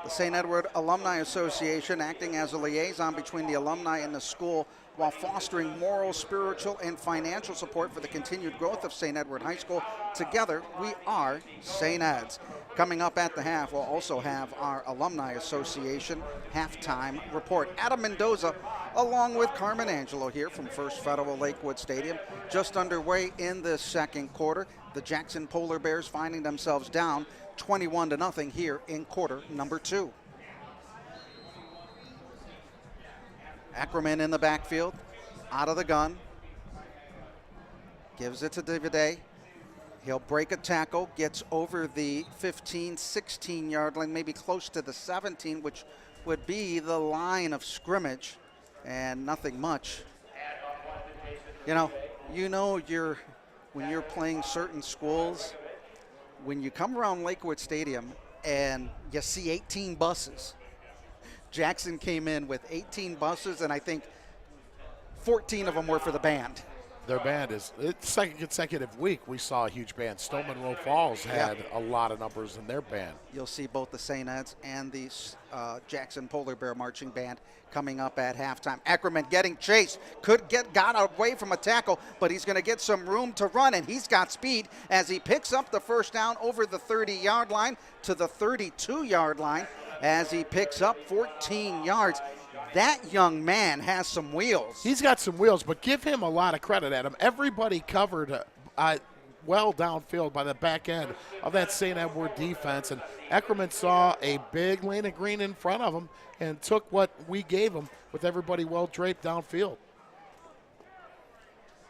the St. Edward Alumni Association acting as a liaison between the alumni and the school while fostering moral, spiritual, and financial support for the continued growth of St. Edward High School. Together, we are St. Ed's. Coming up at the half, we'll also have our Alumni Association halftime report. Adam Mendoza, along with Carmen Angelo here from First Federal Lakewood Stadium. Just underway in the second quarter. The Jackson Polar Bears finding themselves down 21-0 here in quarter number 2. Ackerman in the backfield, out of the gun. Gives it to Davide. He'll break a tackle, gets over the 15, 16-yard line, maybe close to the 17, which would be the line of scrimmage, and nothing much. When you're playing certain schools, when you come around Lakewood Stadium and you see 18 buses, Jackson came in with 18 buses, and I think 14 of them were for the band. Their band is, it's second consecutive week we saw a huge band. Stoneman Row Falls had a lot of numbers in their band. You'll see both the St. Ed's and the Jackson Polar Bear Marching Band coming up at halftime. Ackerman getting chased, got away from a tackle, but he's going to get some room to run, and he's got speed as he picks up the first down over the 30-yard line to the 32-yard line as he picks up 14 yards. That young man has some wheels. He's got some wheels, but give him a lot of credit, Adam. Everybody covered well downfield by the back end of that St. Edward defense, and Eckerman saw a big lane of green in front of him and took what we gave him with everybody well draped downfield.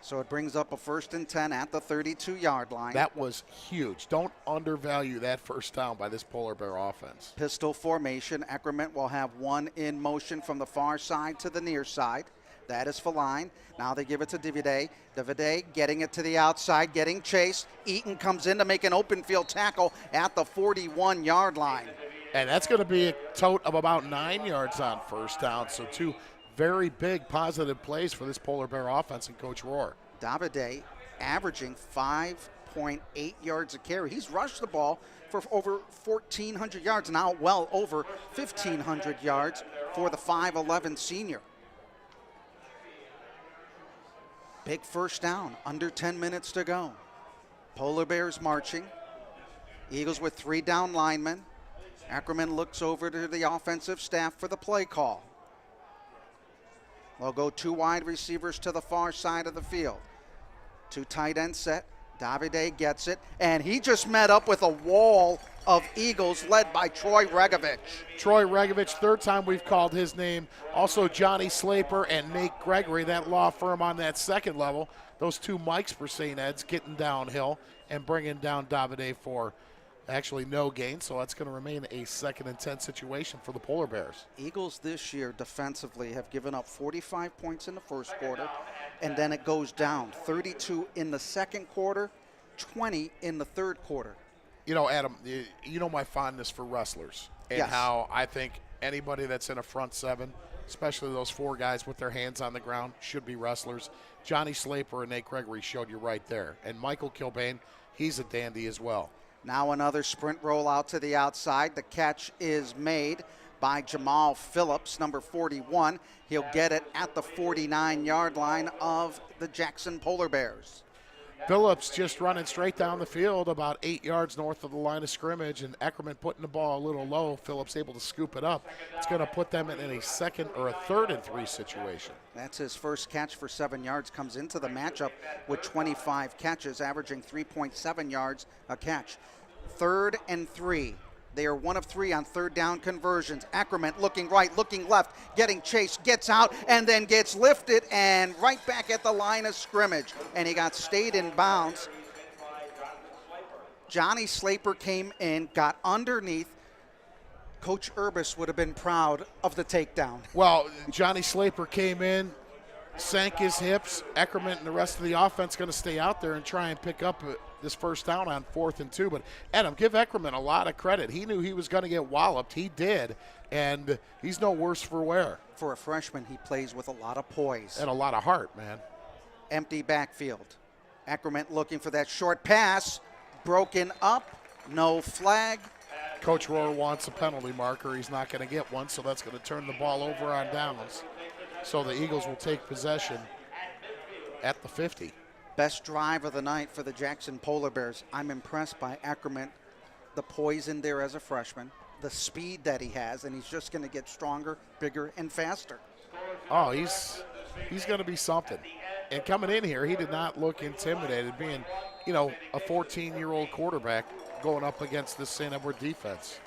So it brings up a 1st and 10 at the 32-yard line. That was huge. Don't undervalue that first down by this Polar Bear offense. Pistol formation. Eckerman will have one in motion from the far side to the near side. That is Feline. Now they give it to Divide. Divide getting it to the outside, getting chased. Eaton comes in to make an open field tackle at the 41-yard line. And that's going to be a tote of about 9 yards on first down. So two very big positive plays for this Polar Bear offense and Coach Rohr. Davide averaging 5.8 yards a carry. He's rushed the ball for over 1,400 yards, now well over 1,500 yards for the 5'11 senior. Big first down, under 10 minutes to go. Polar Bears marching. Eagles with 3 down linemen. Ackerman looks over to the offensive staff for the play call. They'll go 2 wide receivers to the far side of the field. 2 tight end set. Davide gets it, and he just met up with a wall of Eagles led by Troy Regovich. Troy Regovich, third time we've called his name. Also Johnny Slaper and Nate Gregory, that law firm on that second level. Those 2 mics for St. Ed's getting downhill and bringing down Davide for actually no gain, so that's going to remain a 2nd and 10 situation for the Polar Bears. Eagles this year defensively have given up 45 points in the first quarter, and then it goes down. 32 in the second quarter, 20 in the third quarter. You know, Adam, you know my fondness for wrestlers and how I think anybody that's in a front 7, especially those 4 guys with their hands on the ground, should be wrestlers. Johnny Slaper and Nate Gregory showed you right there. And Michael Kilbane, he's a dandy as well. Now another sprint roll out to the outside. The catch is made by Jamal Phillips, number 41. He'll get it at the 49-yard line of the Jackson Polar Bears. Phillips just running straight down the field about 8 yards north of the line of scrimmage, and Eckerman putting the ball a little low. Phillips able to scoop it up. It's going to put them in a 2nd or a 3rd and 3 situation. That's his first catch for 7 yards. Comes into the matchup with 25 catches, averaging 3.7 yards a catch. 3rd and 3. They are 1 of 3 on 3rd down conversions. Ackerman looking right, looking left, getting chased, gets out, and then gets lifted and right back at the line of scrimmage. And he got stayed in bounds. Johnny Slaper came in, got underneath. Coach Urbis would have been proud of the takedown. Well, Johnny Slaper came in, sank his hips. Eckerman and the rest of the offense going to stay out there and try and pick up this first down on 4th and 2. But, Adam, give Eckerman a lot of credit. He knew he was going to get walloped. He did, and he's no worse for wear. For a freshman, he plays with a lot of poise. And a lot of heart, man. Empty backfield. Eckerman looking for that short pass. Broken up. No flag. Coach Rohr wants a penalty marker. He's not going to get one, so that's going to turn the ball over on downs. So the Eagles will take possession at the 50. Best drive of the night for the Jackson Polar Bears. I'm impressed by Ackerman, the poise in there as a freshman, the speed that he has, and he's just going to get stronger, bigger, and faster. Oh, he's going to be something. And coming in here, he did not look intimidated, being, you know, a 14-year-old quarterback going up against this St. Edward defense.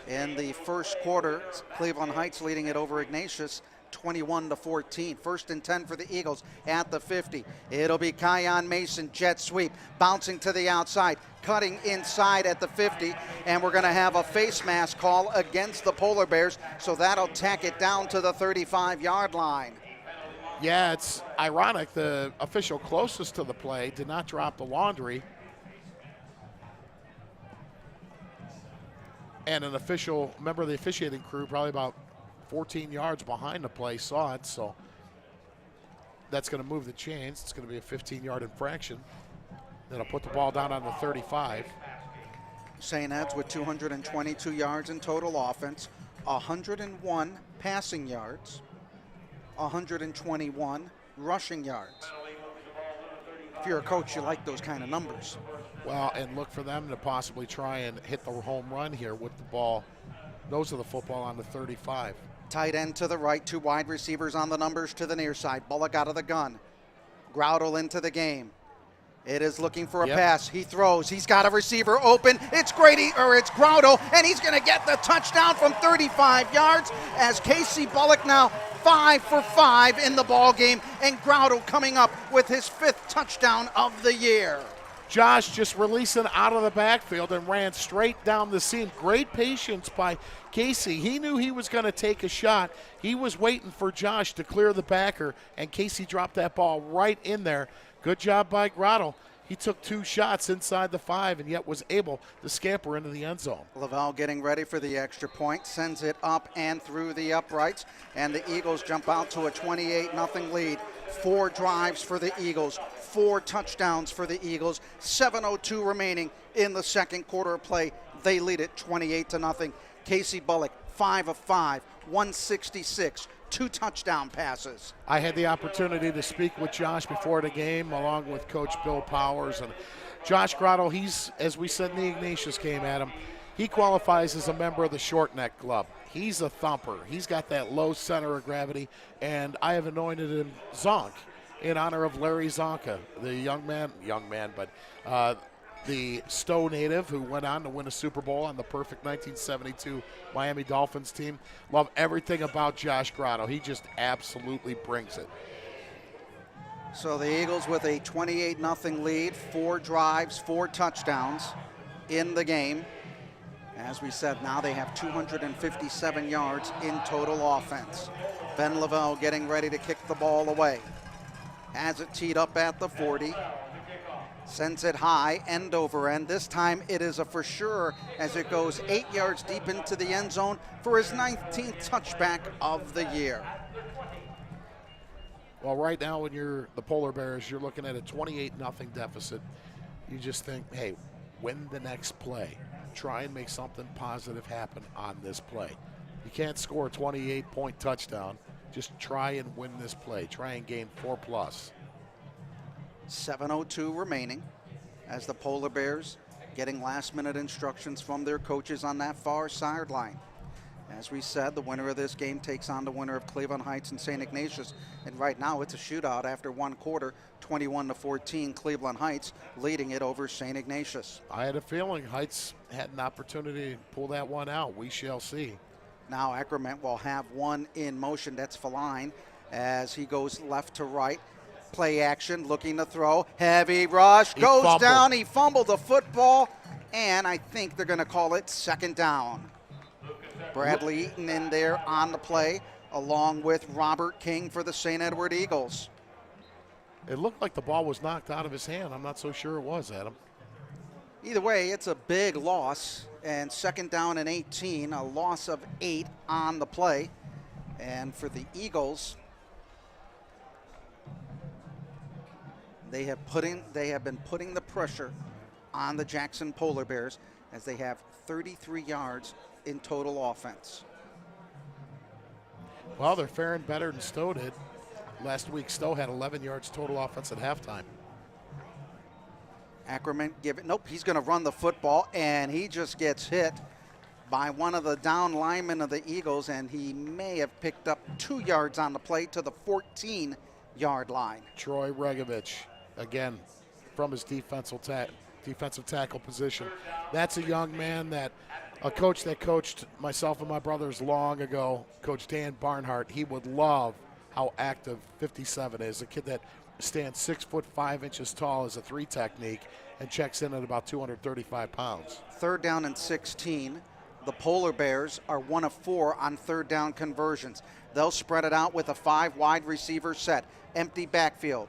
In the first quarter, Cleveland Heights leading it over Ignatius 21-14. 1st and 10 for the Eagles at the 50. It'll be Kion Mason, jet sweep, bouncing to the outside, cutting inside at the 50, and we're going to have a face mask call against the Polar Bears, so that'll tack it down to the 35-yard line. Yeah, it's ironic. The official closest to the play did not drop the laundry. And an official, member of the officiating crew, probably about 14 yards behind the play, saw it, so that's going to move the chains. It's going to be a 15-yard infraction. That'll put the ball down on the 35. St. Ed's with 222 yards in total offense, 101 passing yards, 121 rushing yards. If you're a coach, you like those kind of numbers. Well, and look for them to possibly try and hit the home run here with the ball, nose of the football on the 35. Tight end to the right, 2 wide receivers on the numbers to the near side. Bullock out of the gun. Groudle into the game. It is looking for a pass. He throws. He's got a receiver open. It's it's Groudle, and he's going to get the touchdown from 35 yards as Casey Bullock now 5 for 5 in the ball game, and Groudle coming up with his 5th touchdown of the year. Josh just releasing out of the backfield and ran straight down the seam. Great patience by Casey. He knew he was going to take a shot. He was waiting for Josh to clear the backer, and Casey dropped that ball right in there. Good job by Groudle. He took 2 shots inside the 5 and yet was able to scamper into the end zone. Lavelle getting ready for the extra point, sends it up and through the uprights, and the Eagles jump out to a 28-0 lead. 4 drives for the Eagles, 4 touchdowns for the Eagles, 7:02 remaining in the second quarter of play. They lead it 28-0. Casey Bullock, 5 of 5, 166. 2 touchdown passes. I had the opportunity to speak with Josh before the game, along with Coach Bill Powers. And Josh Groudle, he's, as we said in the Ignatius game, Adam, he qualifies as a member of the short neck club. He's a thumper. He's got that low center of gravity, and I have anointed him Zonk in honor of Larry Zonka, the the Stowe native who went on to win a Super Bowl on the perfect 1972 Miami Dolphins team. Love everything about Josh Groudle. He just absolutely brings it. So the Eagles with a 28-0 lead, 4 drives, 4 touchdowns in the game. As we said, now they have 257 yards in total offense. Ben Lavelle getting ready to kick the ball away. Has it teed up at the 40. Sends it high, end over end. This time it is a for sure as it goes 8 yards deep into the end zone for his 19th touchback of the year. Well, right now when you're the Polar Bears, you're looking at a 28-0 deficit. You just think, hey, win the next play. Try and make something positive happen on this play. You can't score a 28-point touchdown. Just try and win this play. Try and gain 4+. 7:02 remaining as the Polar Bears getting last-minute instructions from their coaches on that far sideline. As we said, the winner of this game takes on the winner of Cleveland Heights and St. Ignatius. And right now it's a shootout after 1 quarter, 21-14, Cleveland Heights leading it over St. Ignatius. I had a feeling Heights had an opportunity to pull that one out. We shall see. Now Ackerman will have one in motion. That's Feline as he goes left to right. Play action, looking to throw. Heavy rush, goes down. He fumbled the football, and I think they're going to call it second down. Bradley Eaton in there on the play, along with Robert King for the St. Edward Eagles. It looked like the ball was knocked out of his hand. I'm not so sure it was, Adam. Either way, it's a big loss, and second down and 18, a loss of 8 on the play. And for the Eagles, they have been putting the pressure on the Jackson Polar Bears as they have 33 yards in total offense. Well, they're faring better than Stowe did. Last week, Stowe had 11 yards total offense at halftime. Ackerman he's going to run the football, and he just gets hit by one of the down linemen of the Eagles, and he may have picked up 2 yards on the play to the 14-yard line. Troy Regovich, again, from his defensive tackle position. That's a young man that a coach that coached myself and my brothers long ago, Coach Dan Barnhart, he would love how active 57 is. A kid that stands 6 foot 5 inches tall as a 3 technique and checks in at about 235 pounds. 3rd down and 16. The Polar Bears are 1 of 4 on 3rd down conversions. They'll spread it out with a 5 wide receiver set. Empty backfield.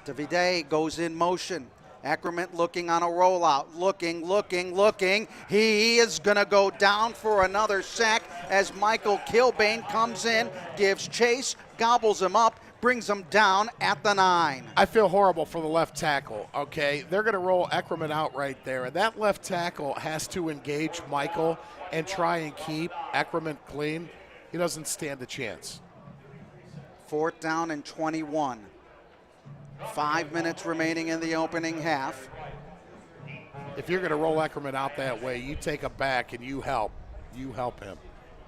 Davide goes in motion Ackerman looking on a rollout, looking. He is going to go down for another sack as Michael Kilbane comes in, gives chase, gobbles him up, brings him down at the 9. I feel horrible for the left tackle, okay? They're going to roll Eckerman out right there, and that left tackle has to engage Michael and try and keep Eckerman clean. He doesn't stand a chance. 4th down and 21. 5 minutes remaining in the opening half. If you're going to roll Eckerman out that way, you take a back and you help him.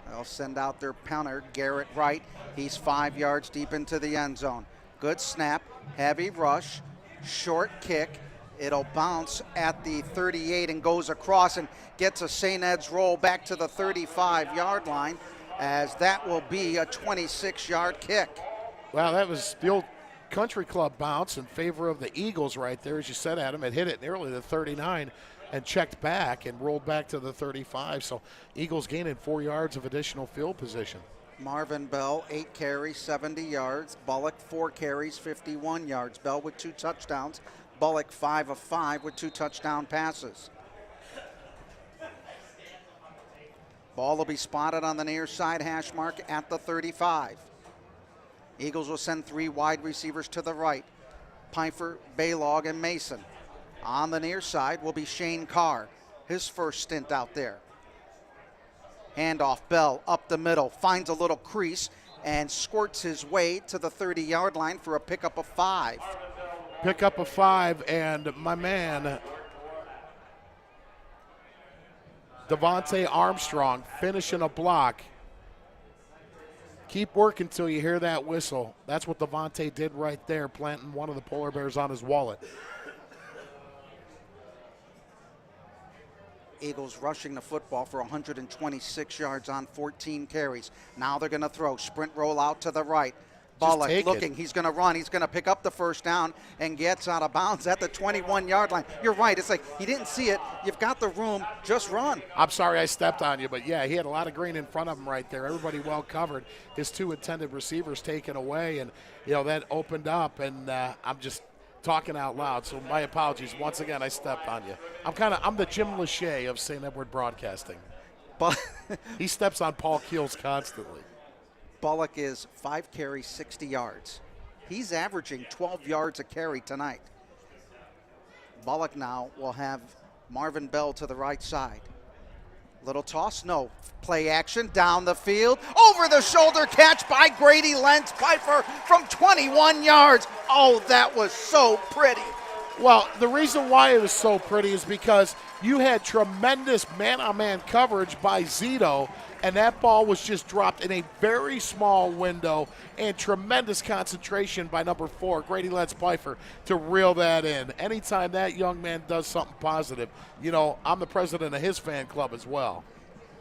They'll send out their punter, Garrett Wright. He's 5 yards deep into the end zone. Good snap, heavy rush, short kick. It'll bounce at the 38 and goes across and gets a St. Ed's roll back to the 35-yard line, as that will be a 26-yard kick. Well, that was the old country club bounce in favor of the Eagles right there. As you said, Adam, it hit it nearly the 39 and checked back and rolled back to the 35. So Eagles gaining 4 yards of additional field position. Marvin Bell, 8 carries, 70 yards. Bullock, 4 carries, 51 yards. Bell with 2 touchdowns. Bullock 5 of 5 with 2 touchdown passes. Ball will be spotted on the near side hash mark at the 35. Eagles will send 3 wide receivers to the right. Pfeiffer, Baylog, and Mason. On the near side will be Shane Carr, his first stint out there. Handoff, Bell up the middle, finds a little crease and squirts his way to the 30-yard line for a pickup of 5. Pickup of 5, and my man, Devontae Armstrong, finishing a block. Keep working till you hear that whistle. That's what Devontae did right there, planting one of the Polar Bears on his wallet. Eagles rushing the football for 126 yards on 14 carries. Now they're going to throw. Sprint roll out to the right. Bullock looking. He's going to run. He's going to pick up the first down and gets out of bounds at the 21-yard line. You're right. It's like he didn't see it. You've got the room. Just run. I'm sorry I stepped on you, but yeah, he had a lot of green in front of him right there. Everybody well covered. His 2 intended receivers taken away, and, that opened up, and I'm just talking out loud, so my apologies. Once again, I stepped on you. I'm the Jim Lachey of St. Edward Broadcasting. But he steps on Paul Keels constantly. Bullock is 5 carries, 60 yards. He's averaging 12 yards a carry tonight. Bullock now will have Marvin Bell to the right side. Little toss, no. Play action down the field. Over the shoulder catch by Grady Lentz Pfeiffer from 21 yards. Oh, that was so pretty. Well, the reason why it was so pretty is because you had tremendous man-on-man coverage by Zito, and that ball was just dropped in a very small window, and tremendous concentration by number 4, Grady Lentz Pfeiffer, to reel that in. Anytime that young man does something positive, I'm the president of his fan club as well.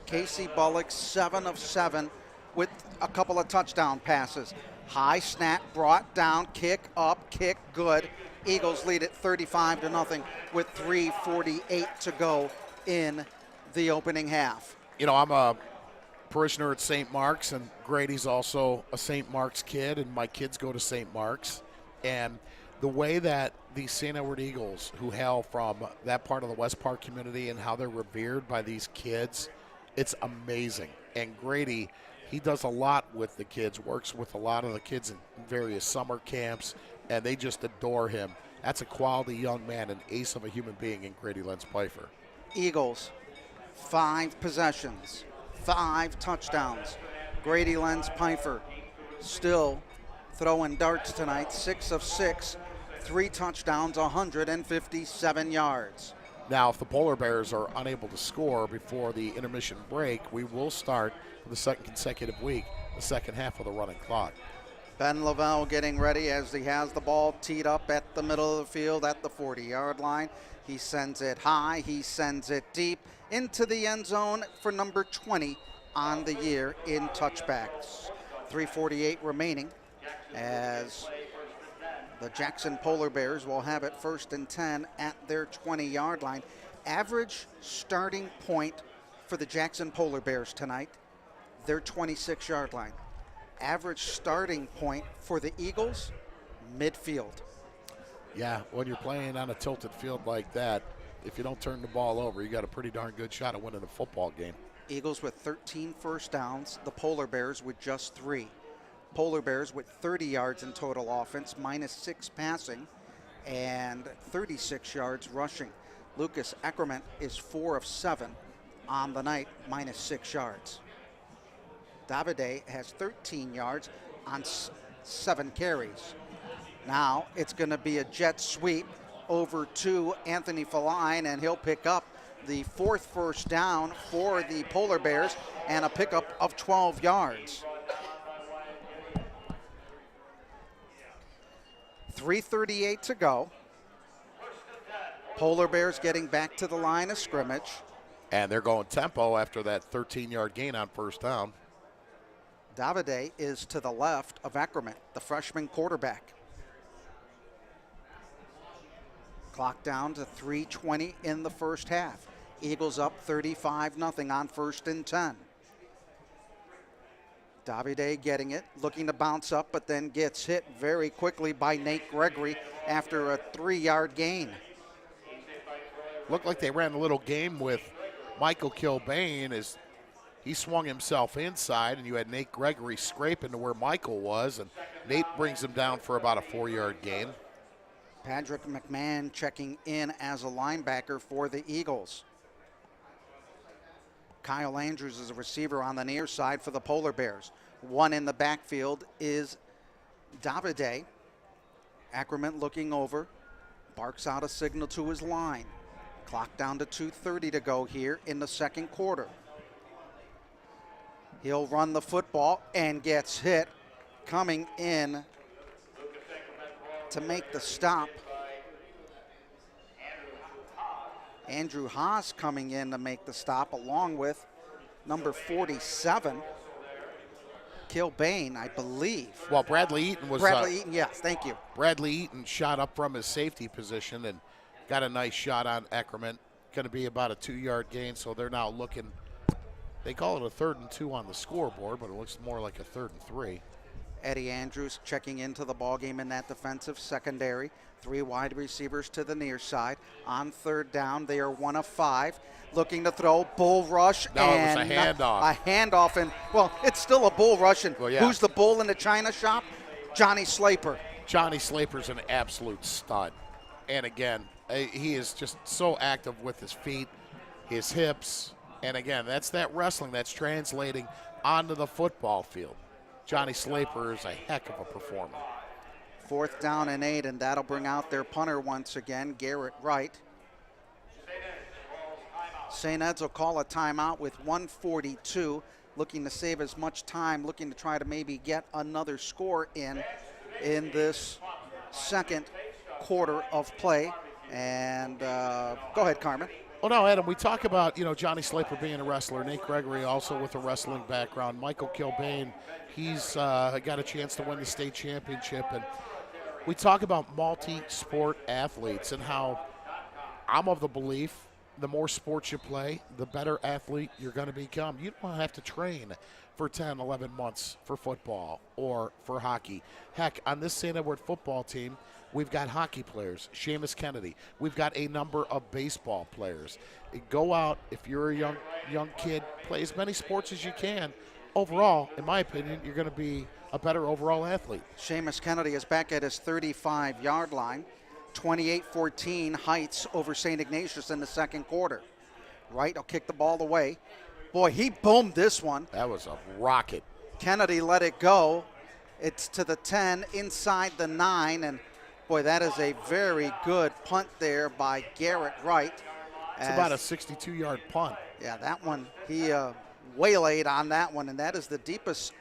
Casey Bullock, 7 of 7 with a couple of touchdown passes. High snap, brought down, kick up, kick good. Eagles lead it 35-0 with 3:48 to go in the opening half. I'm a parishioner at St. Mark's, and Grady's also a St. Mark's kid, and my kids go to St. Mark's. And the way that the St. Edward Eagles, who hail from that part of the West Park community, and how they're revered by these kids, it's amazing. And Grady, he does a lot with the kids, works with a lot of the kids in various summer camps, and they just adore him. That's a quality young man, an ace of a human being in Grady Lentz Pfeiffer. Eagles, 5 possessions, 5 touchdowns. Grady Lentz Pfeiffer still throwing darts tonight, 6 of 6, 3 touchdowns, 157 yards. Now, if the Polar Bears are unable to score before the intermission break, we will start for the second consecutive week, the second half of the running clock. Ben Lavelle getting ready as he has the ball teed up at the middle of the field at the 40-yard line. He sends it high, he sends it deep into the end zone for number 20 on the year in touchbacks. 3:48 remaining as the Jackson Polar Bears will have it 1st and 10 at their 20-yard line. Average starting point for the Jackson Polar Bears tonight, their 26-yard line. Average starting point for the Eagles, midfield. Yeah, when you're playing on a tilted field like that, if you don't turn the ball over, you got a pretty darn good shot at winning a football game. Eagles with 13 first downs, the Polar Bears with just 3. Polar Bears with 30 yards in total offense, -6 passing, and 36 yards rushing. Lucas Eckerman is 4 of 7 on the night, -6 yards. Davide has 13 yards on 7 carries. Now it's going to be a jet sweep over to Anthony Feline, and he'll pick up the 4th first down for the Polar Bears and a pickup of 12 yards. 3:38 to go. Polar Bears getting back to the line of scrimmage. And they're going tempo after that 13-yard gain on first down. Davide is to the left of Eckerman, the freshman quarterback. Clock down to 3:20 in the first half. Eagles up 35-0 on 1st and 10. Davide getting it, looking to bounce up, but then gets hit very quickly by Nate Gregory after a 3-yard gain. Looked like they ran a little game with Michael Kilbane as he swung himself inside, and you had Nate Gregory scraping to where Michael was, and Nate brings him down for about a 4-yard gain. Patrick McMahon checking in as a linebacker for the Eagles. Kyle Andrews is a receiver on the near side for the Polar Bears. One in the backfield is Davide. Ackerman looking over, barks out a signal to his line. Clock down to 2:30 to go here in the second quarter. He'll run the football and gets hit. Coming in to make the stop, Andrew Haas coming in to make the stop, along with number 47, Kilbane, I believe. Well, Bradley Eaton was... Bradley Eaton, yes, thank you. Bradley Eaton shot up from his safety position and got a nice shot on Eckerman. Going to be about a 2-yard gain, so they're now looking... They call it a 3rd and 2 on the scoreboard, but it looks more like a 3rd and 3. Eddie Andrews checking into the ballgame in that defensive secondary. 3 wide receivers to the near side. On 3rd down, they are 1 of 5. Looking to throw, bull rush. No, and it was a handoff. A handoff, and, well, it's still a bull rush. And well, yeah. Who's the bull in the china shop? Johnny Slaper. Johnny Slaper's an absolute stud. And again, he is just so active with his feet, his hips. And again, that's that wrestling that's translating onto the football field. Johnny Slaper is a heck of a performer. 4th down and 8, and that'll bring out their punter once again, Garrett Wright. St. Ed's will call a timeout with 1:42, looking to save as much time, looking to try to maybe get another score in this second quarter of play. And go ahead, Carmen. Oh, no, Adam, we talk about, Johnny Slaper being a wrestler, Nate Gregory also with a wrestling background, Michael Kilbane, he's got a chance to win the state championship. And we talk about multi-sport athletes and how I'm of the belief the more sports you play, the better athlete you're going to become. You don't have to train for 10, 11 months for football or for hockey. Heck, on this St. Edward football team, we've got hockey players, Seamus Kennedy. We've got a number of baseball players. Go out, if you're a young kid, play as many sports as you can. Overall, in my opinion, you're going to be a better overall athlete. Seamus Kennedy is back at his 35-yard line. 28-14 Heights over St. Ignatius in the second quarter. Wright will kick the ball away. Boy, he boomed this one. That was a rocket. Kennedy let it go. It's to the 10, inside the 9, and boy, that is a very good punt there by Garrett Wright. It's about a 62-yard punt. Yeah, that one, he waylaid on that one, and that is the deepest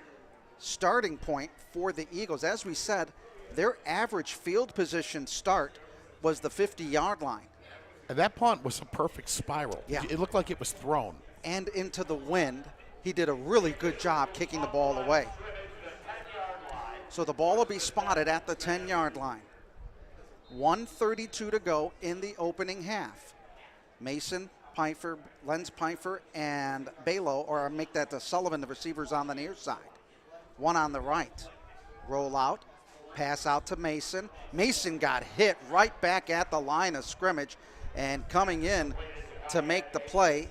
starting point for the Eagles. As we said, their average field position start was the 50-yard line. And that punt was a perfect spiral. Yeah. It looked like it was thrown. And into the wind. He did a really good job kicking the ball away. So the ball will be spotted at the 10-yard line. 1:32 to go in the opening half. Mason, Pfeiffer, Lenz Pfeiffer, and Balo, or make that to Sullivan, the receivers on the near side. One on the right. Roll out. Pass out to Mason. Mason got hit right back at the line of scrimmage, and coming in to make the play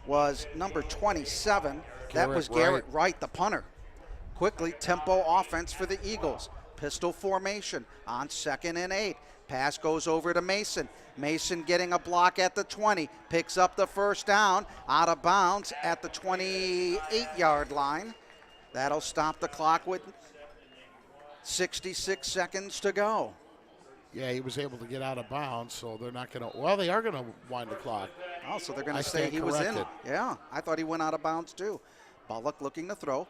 was number 27. That was Garrett Wright, the punter. Quickly, tempo offense for the Eagles. Pistol formation on 2nd and 8. Pass goes over to Mason. Mason getting a block at the 20. Picks up the first down. Out of bounds at the 28-yard line. That'll stop the clock with 66 seconds to go. Yeah, he was able to get out of bounds, so they're not going to – well, they are going to wind the clock. Oh, so they're going to say he was in. Yeah, I thought he went out of bounds too. Bullock looking to throw.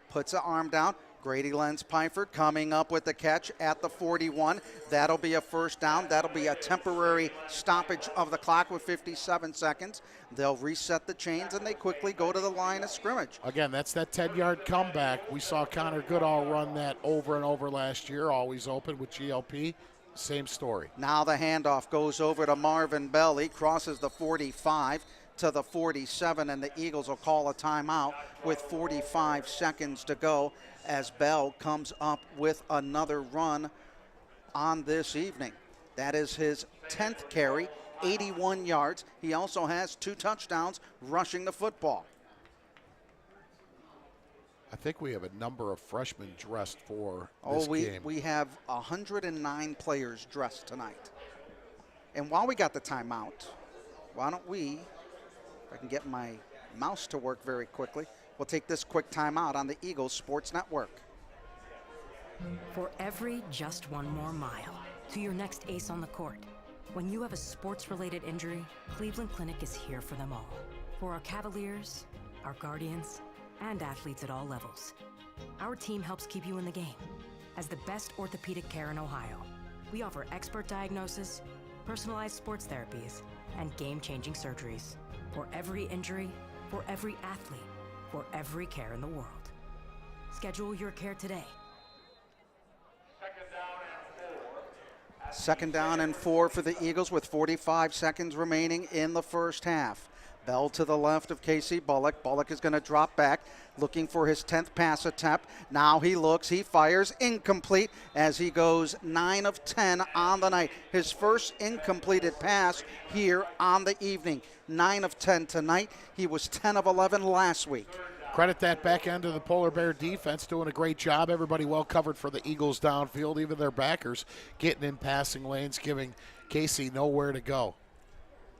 Puts an arm down. Grady Lenz-Pyford coming up with the catch at the 41. That'll be a first down. That'll be a temporary stoppage of the clock with 57 seconds. They'll reset the chains, and they quickly go to the line of scrimmage. Again, that's that 10-yard comeback. We saw Connor Goodall run that over and over last year, always open with GLP. Same story. Now the handoff goes over to Marvin Bell. He crosses the 45 to the 47, and the Eagles will call a timeout with 45 seconds to go as Bell comes up with another run on this evening. That is his 10th carry, 81 yards. He also has 2 touchdowns rushing the football. I think we have a number of freshmen dressed for this game. We have 109 players dressed tonight. And while we got the timeout, why don't we, if I can get my mouse to work very quickly, we'll take this quick timeout on the Eagles Sports Network. For every just one more mile to your next ace on the court, when you have a sports-related injury, Cleveland Clinic is here for them all. For our Cavaliers, our Guardians, and athletes at all levels. Our team helps keep you in the game. As the best orthopedic care in Ohio, we offer expert diagnosis, personalized sports therapies, and game-changing surgeries. For every injury, for every athlete, for every care in the world. Schedule your care today. Second down and 4 for the Eagles with 45 seconds remaining in the first half. Bell to the left of Casey Bullock. Bullock is going to drop back, looking for his 10th pass attempt. Now he looks, he fires, incomplete as he goes 9 of 10 on the night. His first incompleted pass here on the evening. 9 of 10 tonight. He was 10 of 11 last week. Credit that back end of the Polar Bear defense, doing a great job. Everybody well covered for the Eagles downfield, even their backers getting in passing lanes, giving Casey nowhere to go.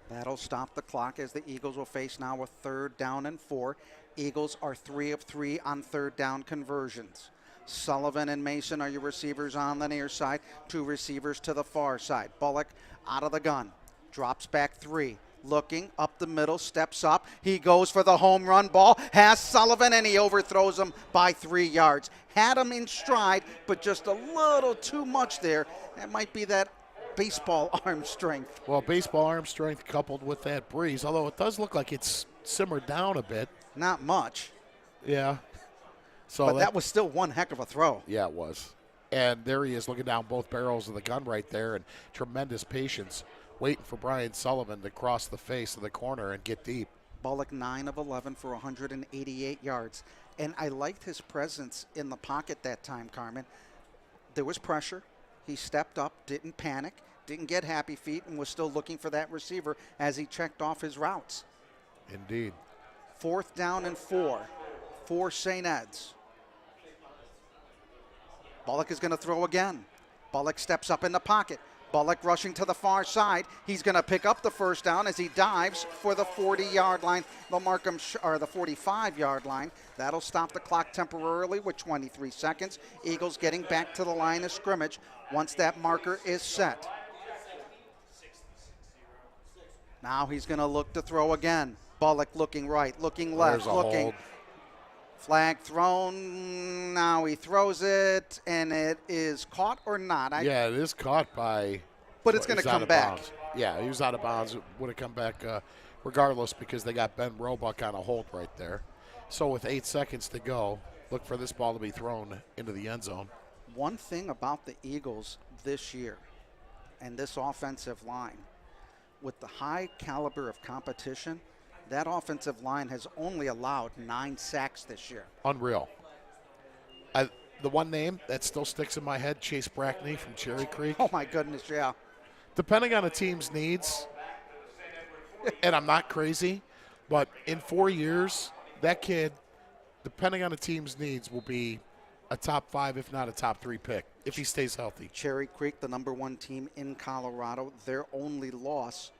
That'll stop the clock as the Eagles will face now a 3rd down and 4. Eagles are 3 of 3 on 3rd down conversions. Sullivan and Mason are your receivers on the near side. 2 receivers to the far side. Bullock out of the gun. Drops back 3. Looking up the middle, steps up. He goes for the home run ball. Has Sullivan, and he overthrows him by 3 yards. Had him in stride, but just a little too much there. That might be that baseball arm strength. Well, baseball arm strength coupled with that breeze, although it does look like it's simmered down a bit. Not much. Yeah. So but that was still one heck of a throw. Yeah, it was. And there he is looking down both barrels of the gun right there, and tremendous patience, waiting for Brian Sullivan to cross the face of the corner and get deep. Bullock 9 of 11 for 188 yards. And I liked his presence in the pocket that time, Carmen. There was pressure. He stepped up, didn't panic, didn't get happy feet, and was still looking for that receiver as he checked off his routes. Indeed. 4th down and 4 for St. Ed's. Bullock is going to throw again. Bullock steps up in the pocket. Bullock rushing to the far side. He's going to pick up the first down as he dives for the 40-yard line. They'll mark him, or the 45-yard line. That'll stop the clock temporarily with 23 seconds. Eagles getting back to the line of scrimmage once that marker is set. Now he's going to look to throw again. Bullock looking right, looking left, looking. Hold. Flag thrown. Now he throws it, and it is caught or not? Yeah, it is caught by. But it's going to come back. Bounds. Yeah, he was out of bounds. It would have come back regardless because they got Ben Roebuck on a hold right there. So with 8 seconds to go, look for this ball to be thrown into the end zone. One thing about the Eagles this year and this offensive line, with the high caliber of competition, that offensive line has only allowed 9 sacks this year. Unreal. the one name that still sticks in my head, Chase Brackney from Cherry Creek. Oh, my goodness, yeah. Depending on a team's needs, and I'm not crazy, but in 4 years, that kid, depending on a team's needs, will be a top 5, if not a top 3 pick, if he stays healthy. Cherry Creek, the #1 team in Colorado, their only loss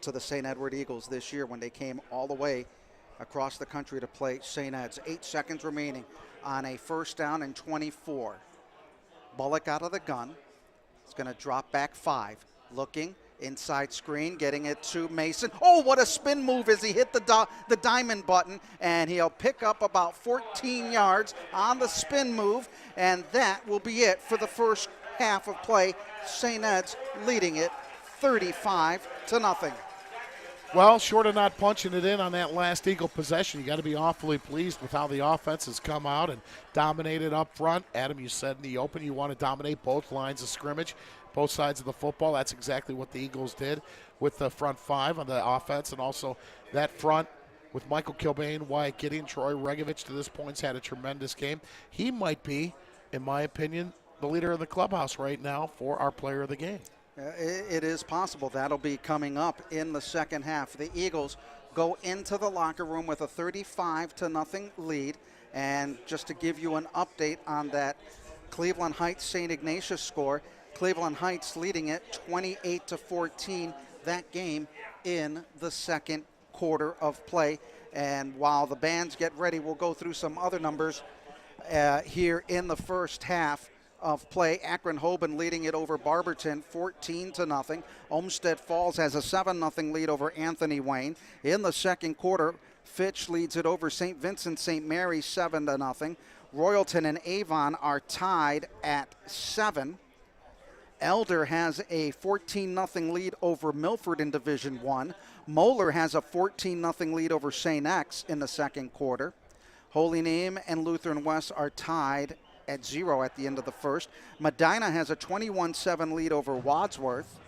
to the St. Edward Eagles this year when they came all the way across the country to play St. Ed's. 8 seconds remaining on a 1st down and 24. Bullock out of the gun. It's going to drop back 5. Looking, inside screen, getting it to Mason. Oh, what a spin move as he hit the diamond button, and he'll pick up about 14 yards on the spin move, and that will be it for the first half of play. St. Ed's leading it 35-0. Well, short of not punching it in on that last Eagle possession, you got to be awfully pleased with how the offense has come out and dominated up front. Adam, you said in the open you want to dominate both lines of scrimmage, both sides of the football. That's exactly what the Eagles did with the front 5 on the offense, and also that front with Michael Kilbane, Wyatt Gideon, Troy Regovich to this point has had a tremendous game. He might be, in my opinion, the leader of the clubhouse right now for our player of the game. It is possible. That'll be coming up in the second half. The Eagles go into the locker room with a 35-0 lead. And just to give you an update on that Cleveland Heights St. Ignatius score, Cleveland Heights leading it 28-14, that game in the second quarter of play. And while the bands get ready, we'll go through some other numbers here in the first half of play. Akron-Hoban leading it over Barberton 14-0. Olmsted Falls has a 7-0 lead over Anthony Wayne. In the second quarter, Fitch leads it over St. Vincent St. Mary 7-0. Royalton and Avon are tied at 7. Elder has a 14-0 lead over Milford in Division 1. Moeller has a 14-0 lead over St. X in the second quarter. Holy Name and Lutheran West are tied at 0 at the end of the first. Medina has a 21-7 lead over Wadsworth.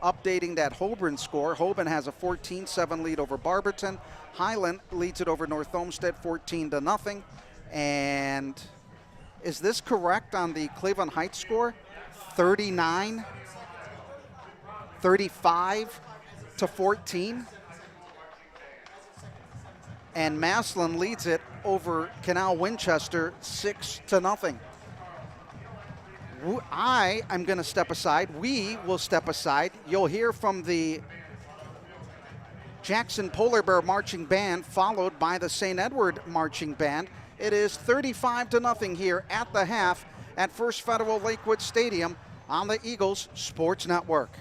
Updating that Holborn score, Hoban has a 14-7 lead over Barberton. Highland leads it over North Olmsted 14-0. And is this correct on the Cleveland Heights score? 35-14. And Maslin leads it over Canal Winchester 6-0. I am going to step aside. We will step aside. You'll hear from the Jackson Polar Bear Marching Band, followed by the St. Edward Marching Band. It is 35-0 here at the half at First Federal Lakewood Stadium on the Eagles Sports Network.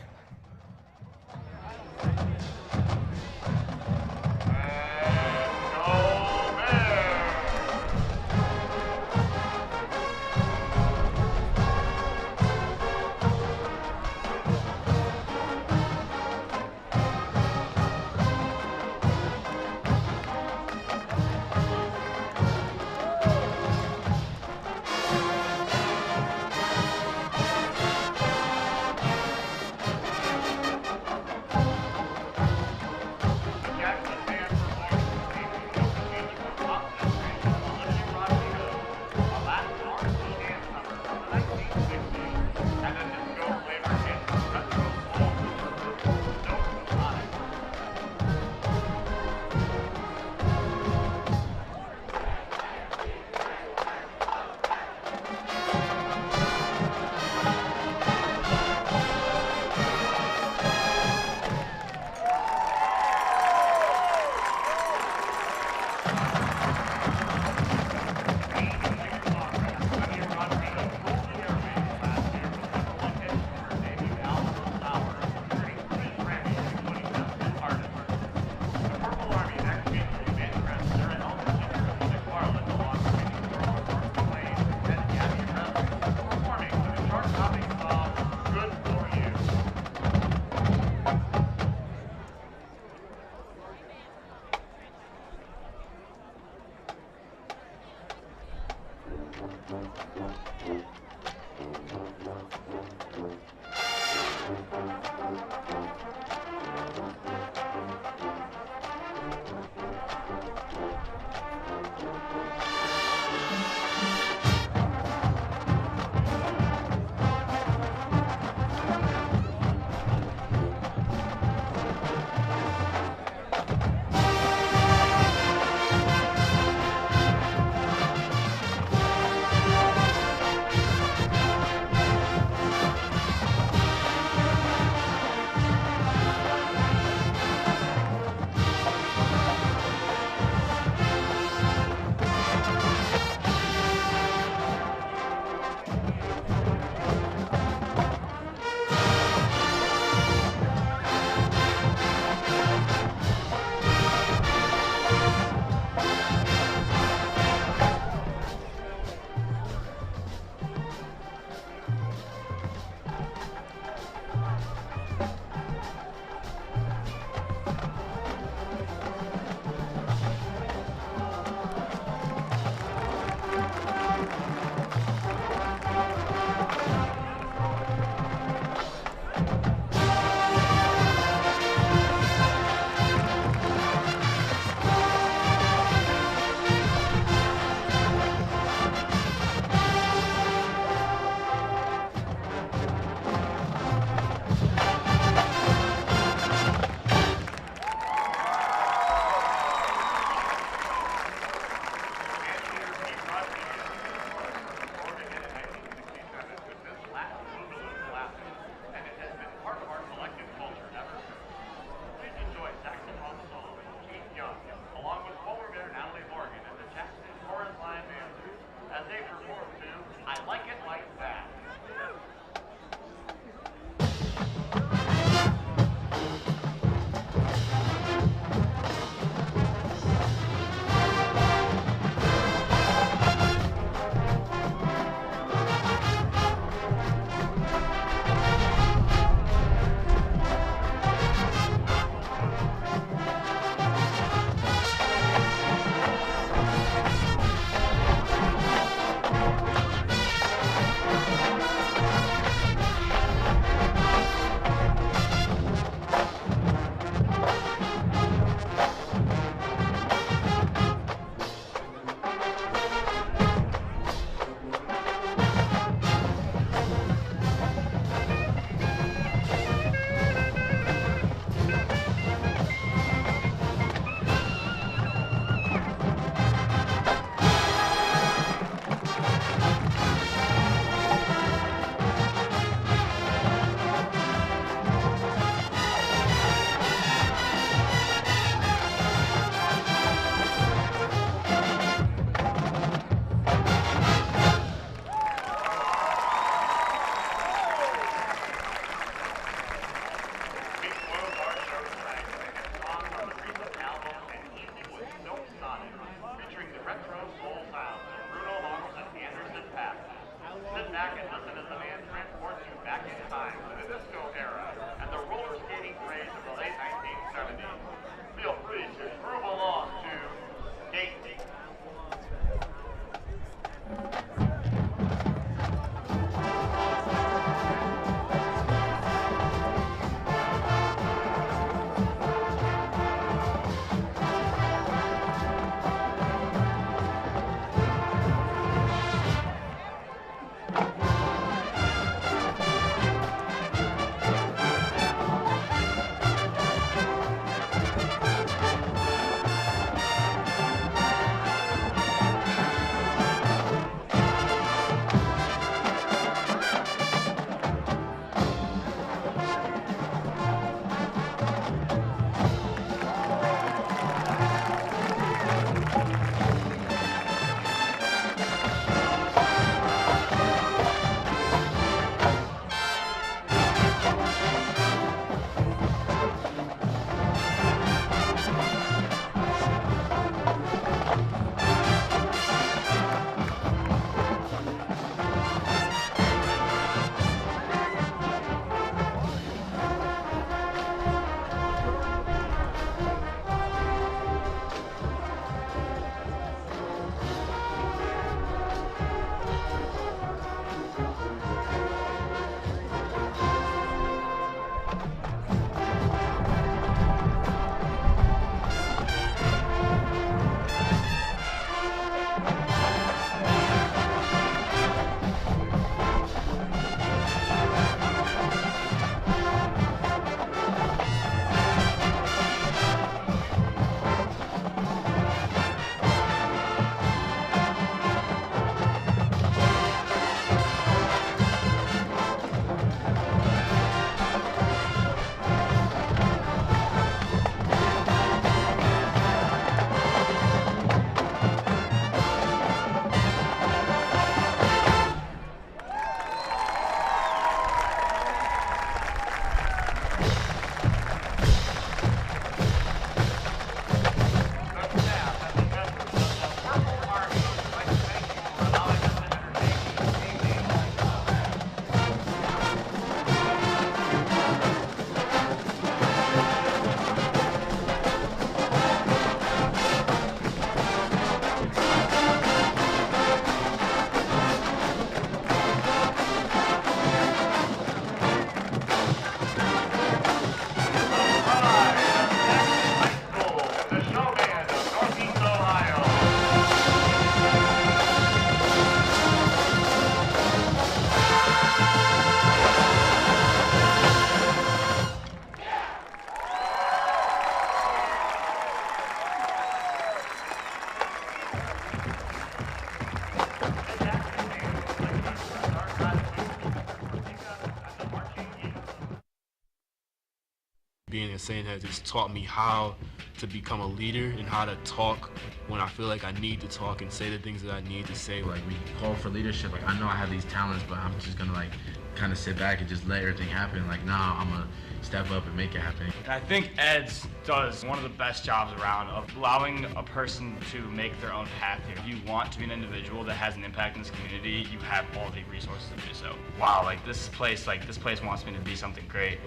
saying has just taught me how to become a leader and how to talk when I feel like I need to talk and say the things that I need to say. Like, we call for leadership. Like, I know I have these talents, but I'm just gonna like kind of sit back and just let everything happen. Like, nah, I'm gonna step up and make it happen. I think Eds does one of the best jobs around of allowing a person to make their own path here. If you want to be an individual that has an impact in this community, you have all the resources to do so. Wow, like this place wants me to be something great.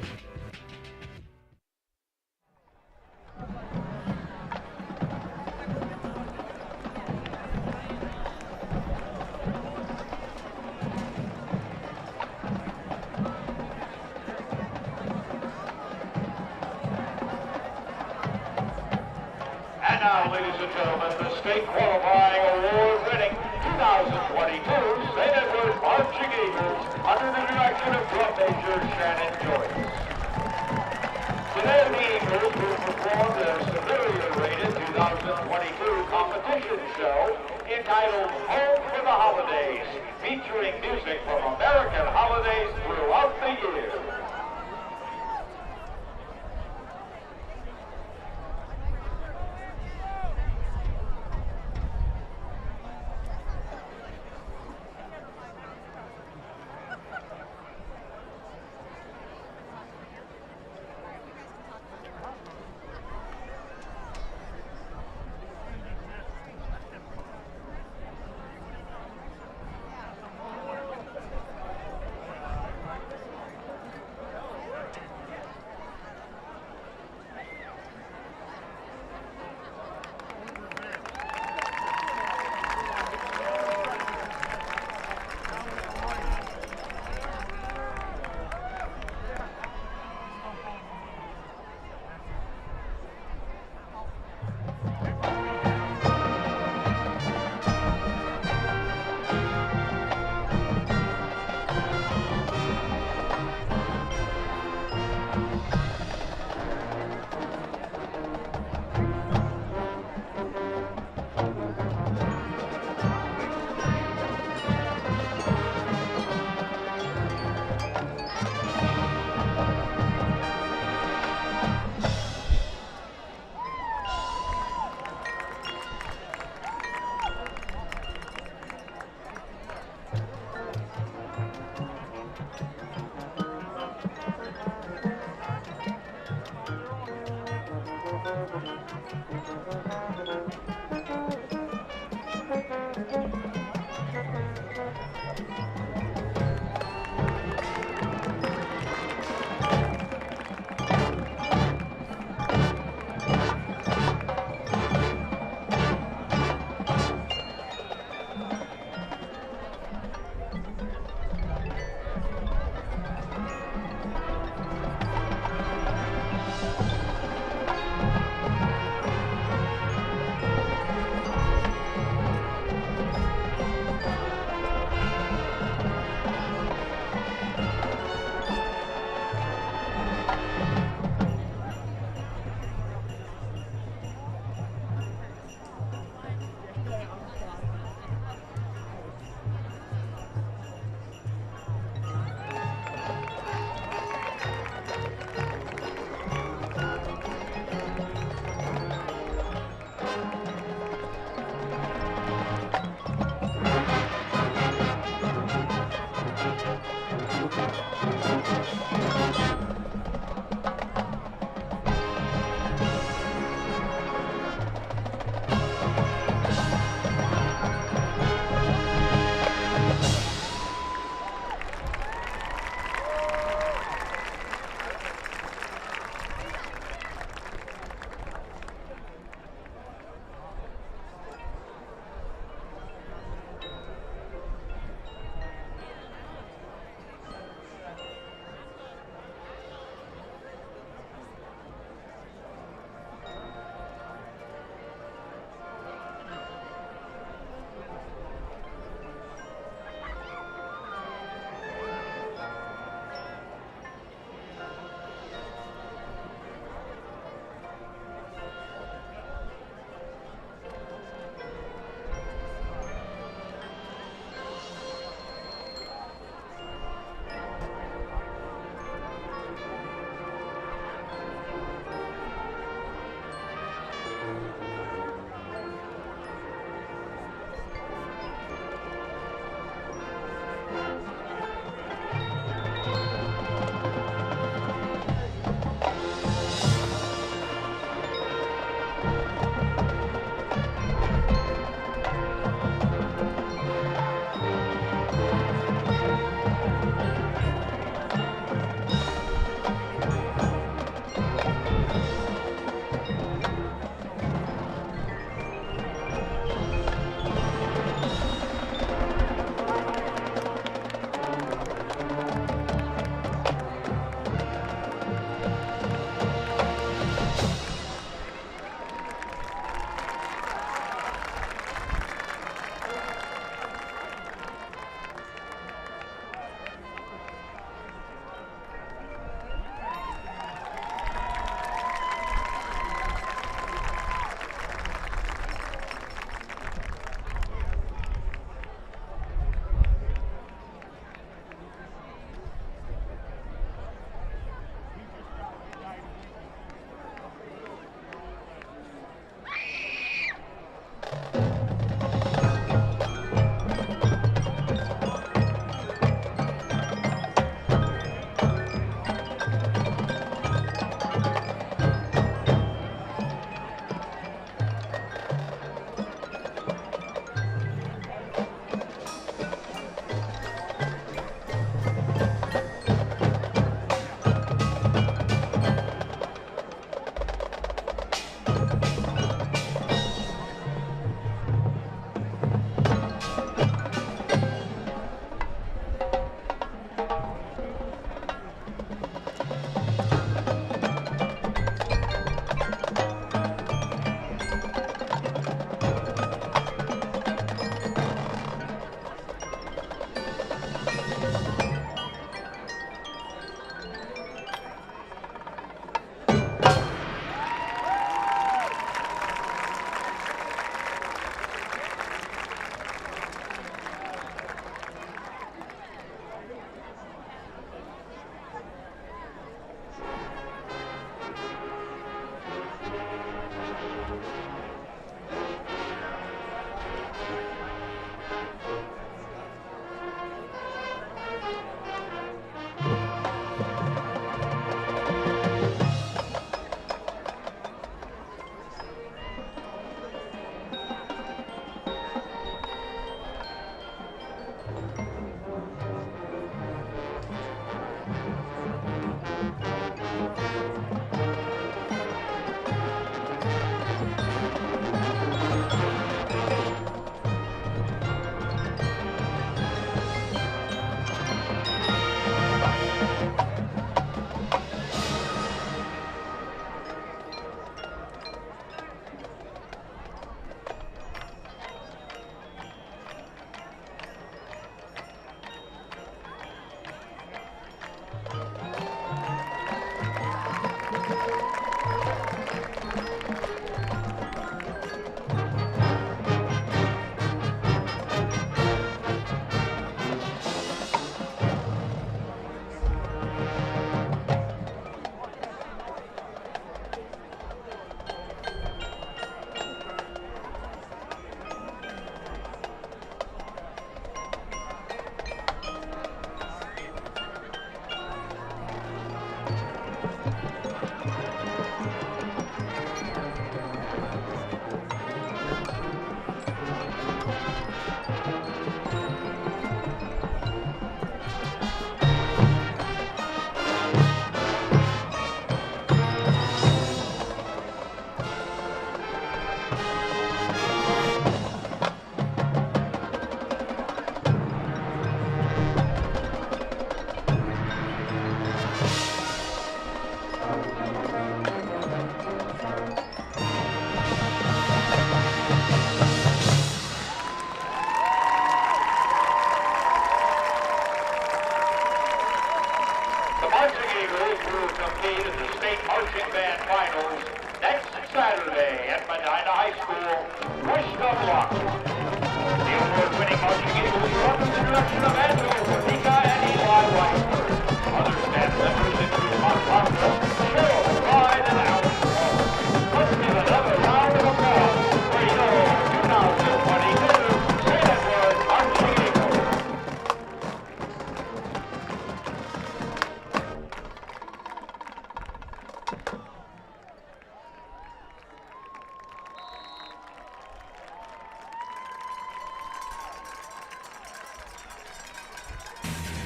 And now, ladies and gentlemen, the state qualifying award-winning 2022 St. Edward Marching Eagles under the direction of drum major Shannon Joyce. Today, the Eagles will perform their superior-rated 2022 competition show entitled Home for the Holidays, featuring music from American holidays throughout the year.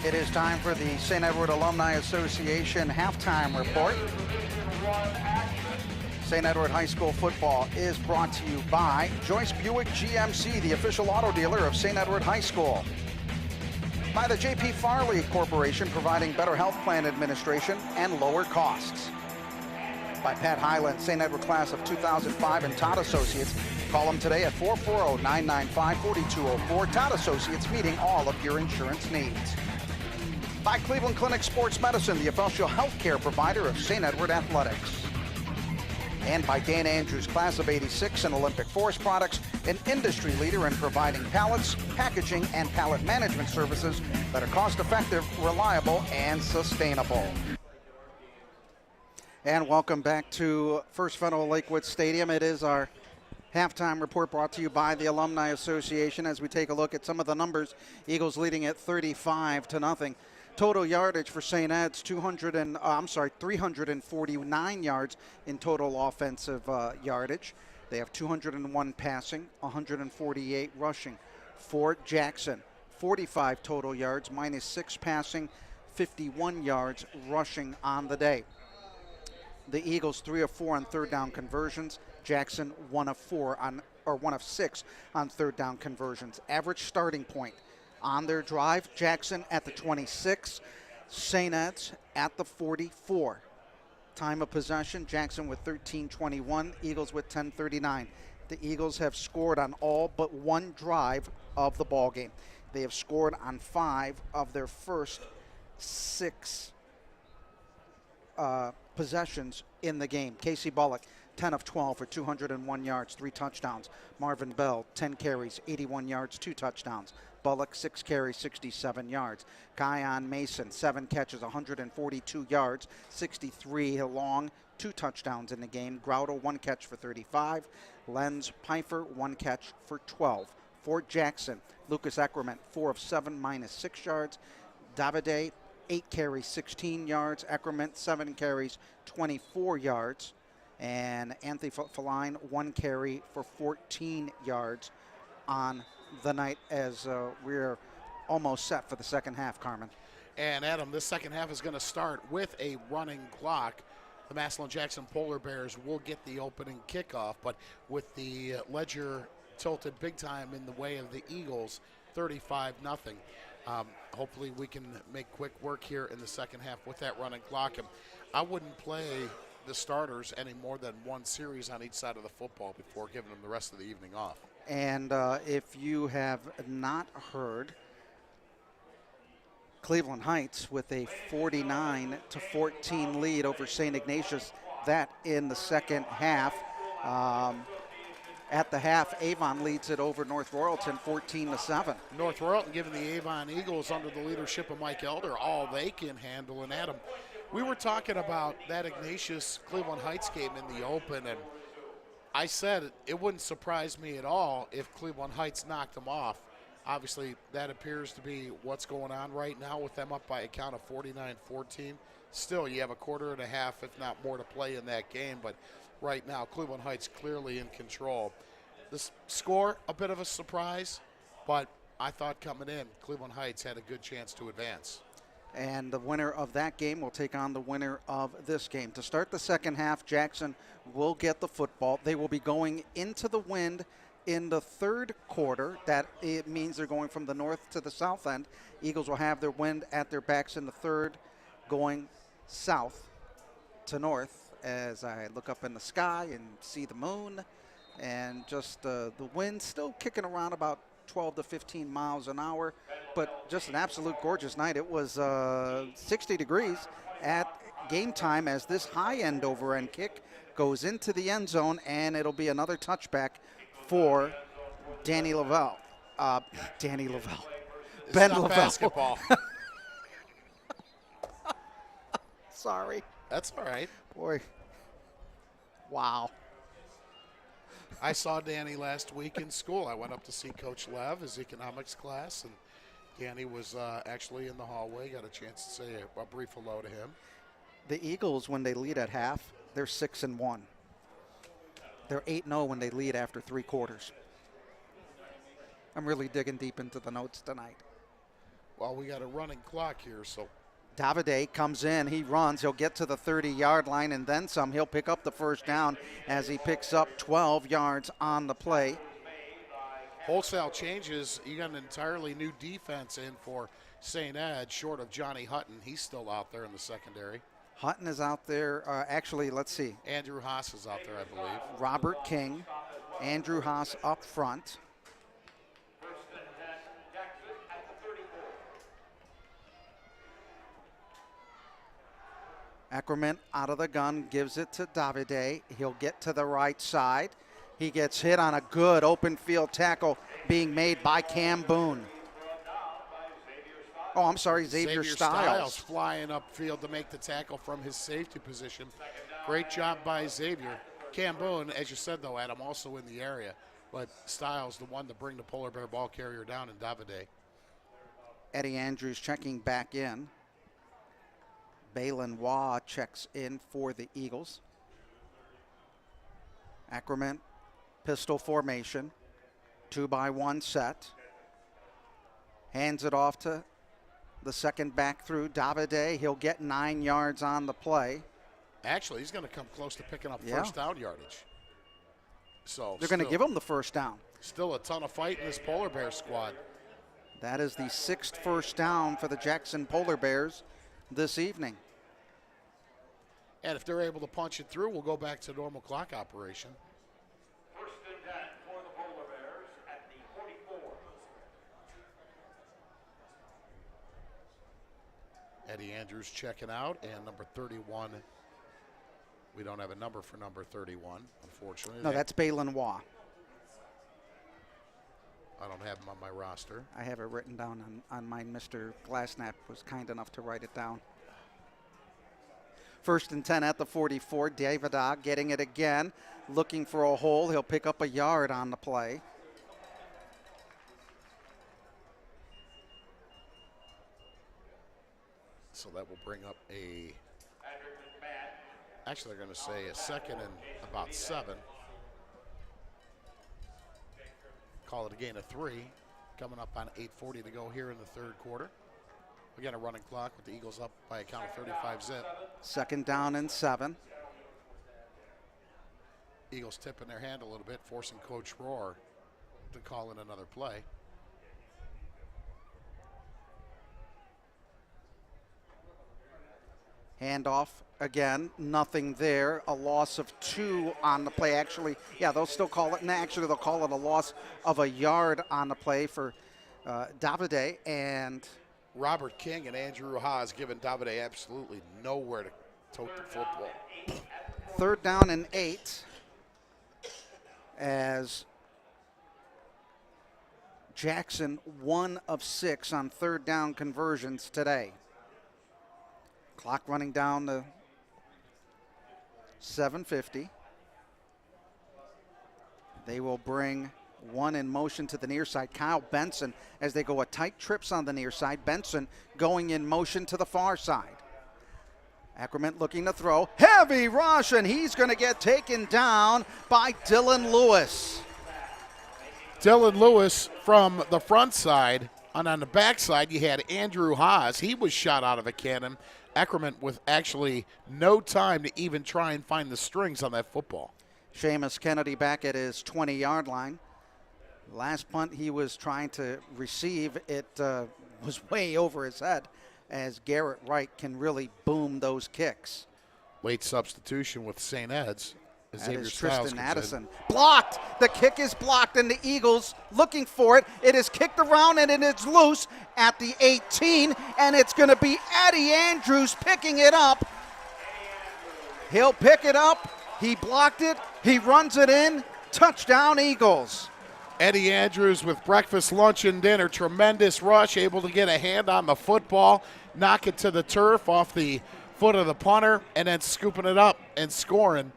It is time for the St. Edward Alumni Association halftime report. St. Edward High School football is brought to you by Joyce Buick GMC, the official auto dealer of St. Edward High School. By the J.P. Farley Corporation, providing better health plan administration and lower costs. By Pat Highland, St. Edward class of 2005 and Todd Associates. Call them today at 440-995-4204. Todd Associates, meeting all of your insurance needs. By Cleveland Clinic Sports Medicine, the official healthcare provider of St. Edward Athletics. And by Dan Andrews, class of 86 and Olympic Forest Products, an industry leader in providing pallets, packaging, and pallet management services that are cost-effective, reliable, and sustainable. And welcome back to First Federal Lakewood Stadium. It is our halftime report brought to you by the Alumni Association as we take a look at some of the numbers. Eagles leading at 35-0. Total yardage for St. Ed's 349 yards in total offensive yardage. They have 201 passing, 148 rushing. For Jackson, 45 total yards, minus 6 passing, 51 yards rushing on the day. The Eagles 3 of 4 on third down conversions. Jackson 1 of 6 on third down conversions. Average starting point on their drive, Jackson at the 26, St. Ed's at the 44. Time of possession, Jackson with 13:21, Eagles with 10:39. The Eagles have scored on all but one drive of the ball game. They have scored on 5 of their first 6 possessions in the game. Casey Bullock, 10 of 12 for 201 yards, 3 touchdowns. Marvin Bell, 10 carries, 81 yards, 2 touchdowns. Bullock, 6 carries, 67 yards. Kion Mason, 7 catches, 142 yards, 63 long, 2 touchdowns in the game. Graudo, 1 catch for 35. Lenz Pfeiffer, 1 catch for 12. For Jackson, Lucas Eckerman, 4 of 7, minus 6 yards. Davide, 8 carries, 16 yards. Eckerman, 7 carries, 24 yards. And Anthony Feline, 1 carry for 14 yards on the night as we're almost set for the second half, Carmen. And Adam, this second half is going to start with a running clock. The Massillon-Jackson Polar Bears will get the opening kickoff, but with the ledger tilted big time in the way of the Eagles, 35-0. Hopefully we can make quick work here in the second half with that running clock. And I wouldn't play the starters any more than 1 series on each side of the football before giving them the rest of the evening off. And if you have not heard, Cleveland Heights with a 49-14 lead over St. Ignatius, that in the second half. At the half, Avon leads it over North Royalton 14-7. North Royalton giving the Avon Eagles under the leadership of Mike Elder all they can handle. And Adam, we were talking about that Ignatius-Cleveland Heights game in the open, and I said it wouldn't surprise me at all if Cleveland Heights knocked them off. Obviously, that appears to be what's going on right now with them up by a count of 49-14. Still, you have a quarter and a half, if not more, to play in that game. But right now, Cleveland Heights clearly in control. The score, a bit of a surprise, but I thought coming in, Cleveland Heights had a good chance to advance. And the winner of that game will take on the winner of this game. To start the second half, Jackson will get the football. They will be going into the wind in the third quarter. That it means they're going from the north to the south end. Eagles will have their wind at their backs in the third, going south to north as I look up in the sky and see the moon. And just the wind still kicking around about 12 to 15 miles an hour, but just an absolute gorgeous night. It was 60 degrees at game time as this high end over end kick goes into the end zone, and it'll be another touchback for Danny Lavelle. Ben Lavelle. Basketball. Sorry. That's all right. Boy. Wow. I saw Danny last week in school. I went up to see Coach Lev, his economics class, and Danny was actually in the hallway. Got a chance to say a brief hello to him. The Eagles, when they lead at half, they're 6-1. They're 8-0 when they lead after 3 quarters. I'm really digging deep into the notes tonight. Well, we got a running clock here, so. Davide comes in, he runs, he'll get to the 30-yard line and then some. He'll pick up the first down as he picks up 12 yards on the play. Wholesale changes. You got an entirely new defense in for St. Ed, short of Johnny Hutton. He's still out there in the secondary. Hutton is out there. Actually, let's see. Andrew Haas is out there, I believe. Robert King, Andrew Haas up front. Ackerman out of the gun, gives it to Davide. He'll get to the right side. He gets hit on a good open field tackle being made by Cam Boone. Oh, I'm sorry, Xavier Stiles. Flying upfield to make the tackle from his safety position. Great job by Xavier. Cam Boone, as you said, though, Adam, also in the area. But Stiles, the one to bring the Polar Bear ball carrier down in Davide. Eddie Andrews checking back in. Balin Waugh checks in for the Eagles. Ackerman, pistol formation, 2-by-1 set. Hands it off to the second back through, Davide. He'll get 9 yards on the play. Actually, he's going to come close to picking up first down yardage. So they're going to give him the first down. Still a ton of fight in this Polar Bear squad. That is the 6th first down for the Jackson Polar Bears this evening. And if they're able to punch it through, we'll go back to normal clock operation. First and 10 for the Polar Bears at the 44. Eddie Andrews checking out, and number 31. We don't have a number for number 31, unfortunately. No, that's Balin Waugh. I don't have him on my roster. I have it written down on mine. Mr. Glassnap was kind enough to write it down. First and 10 at the 44. Davidoff getting it again, looking for a hole. He'll pick up a yard on the play. So that will bring up actually they're going to say a second and about 7. Call it a gain of 3. Coming up on 8:40 to go here in the third quarter. Again, a running clock with the Eagles up by a count of 35 zip. Second down and 7. Eagles tipping their hand a little bit, forcing Coach Rohr to call in another play. Handoff again, nothing there. A loss of 2 on the play. Actually, yeah, they'll still call it. And actually, they'll call it a loss of a yard on the play for Davide. And Robert King and Andrew Haas giving Davide absolutely nowhere to tote the football. Third down and 8 as Jackson 1 of 6 on third down conversions today. Clock running down to 7:50. They will bring one in motion to the near side. Kyle Benson as they go a tight trips on the near side. Benson going in motion to the far side. Ackerman looking to throw. Heavy rush, and he's going to get taken down by Dylan Lewis. Dylan Lewis from the front side. And on the back side, you had Andrew Haas. He was shot out of a cannon. Ackerman with actually no time to even try and find the strings on that football. Seamus Kennedy back at his 20-yard line. Last punt he was trying to receive, it was way over his head as Garrett Wright can really boom those kicks. Late substitution with St. Ed's. That is Tristan Addison. Blocked. The kick is blocked, and the Eagles looking for it. It is kicked around, and it is loose at the 18, and it's going to be Eddie Andrews picking it up. He'll pick it up. He blocked it. He runs it in. Touchdown, Eagles. Eddie Andrews with breakfast, lunch, and dinner. Tremendous rush, able to get a hand on the football, knock it to the turf off the foot of the punter, and then scooping it up and scoring.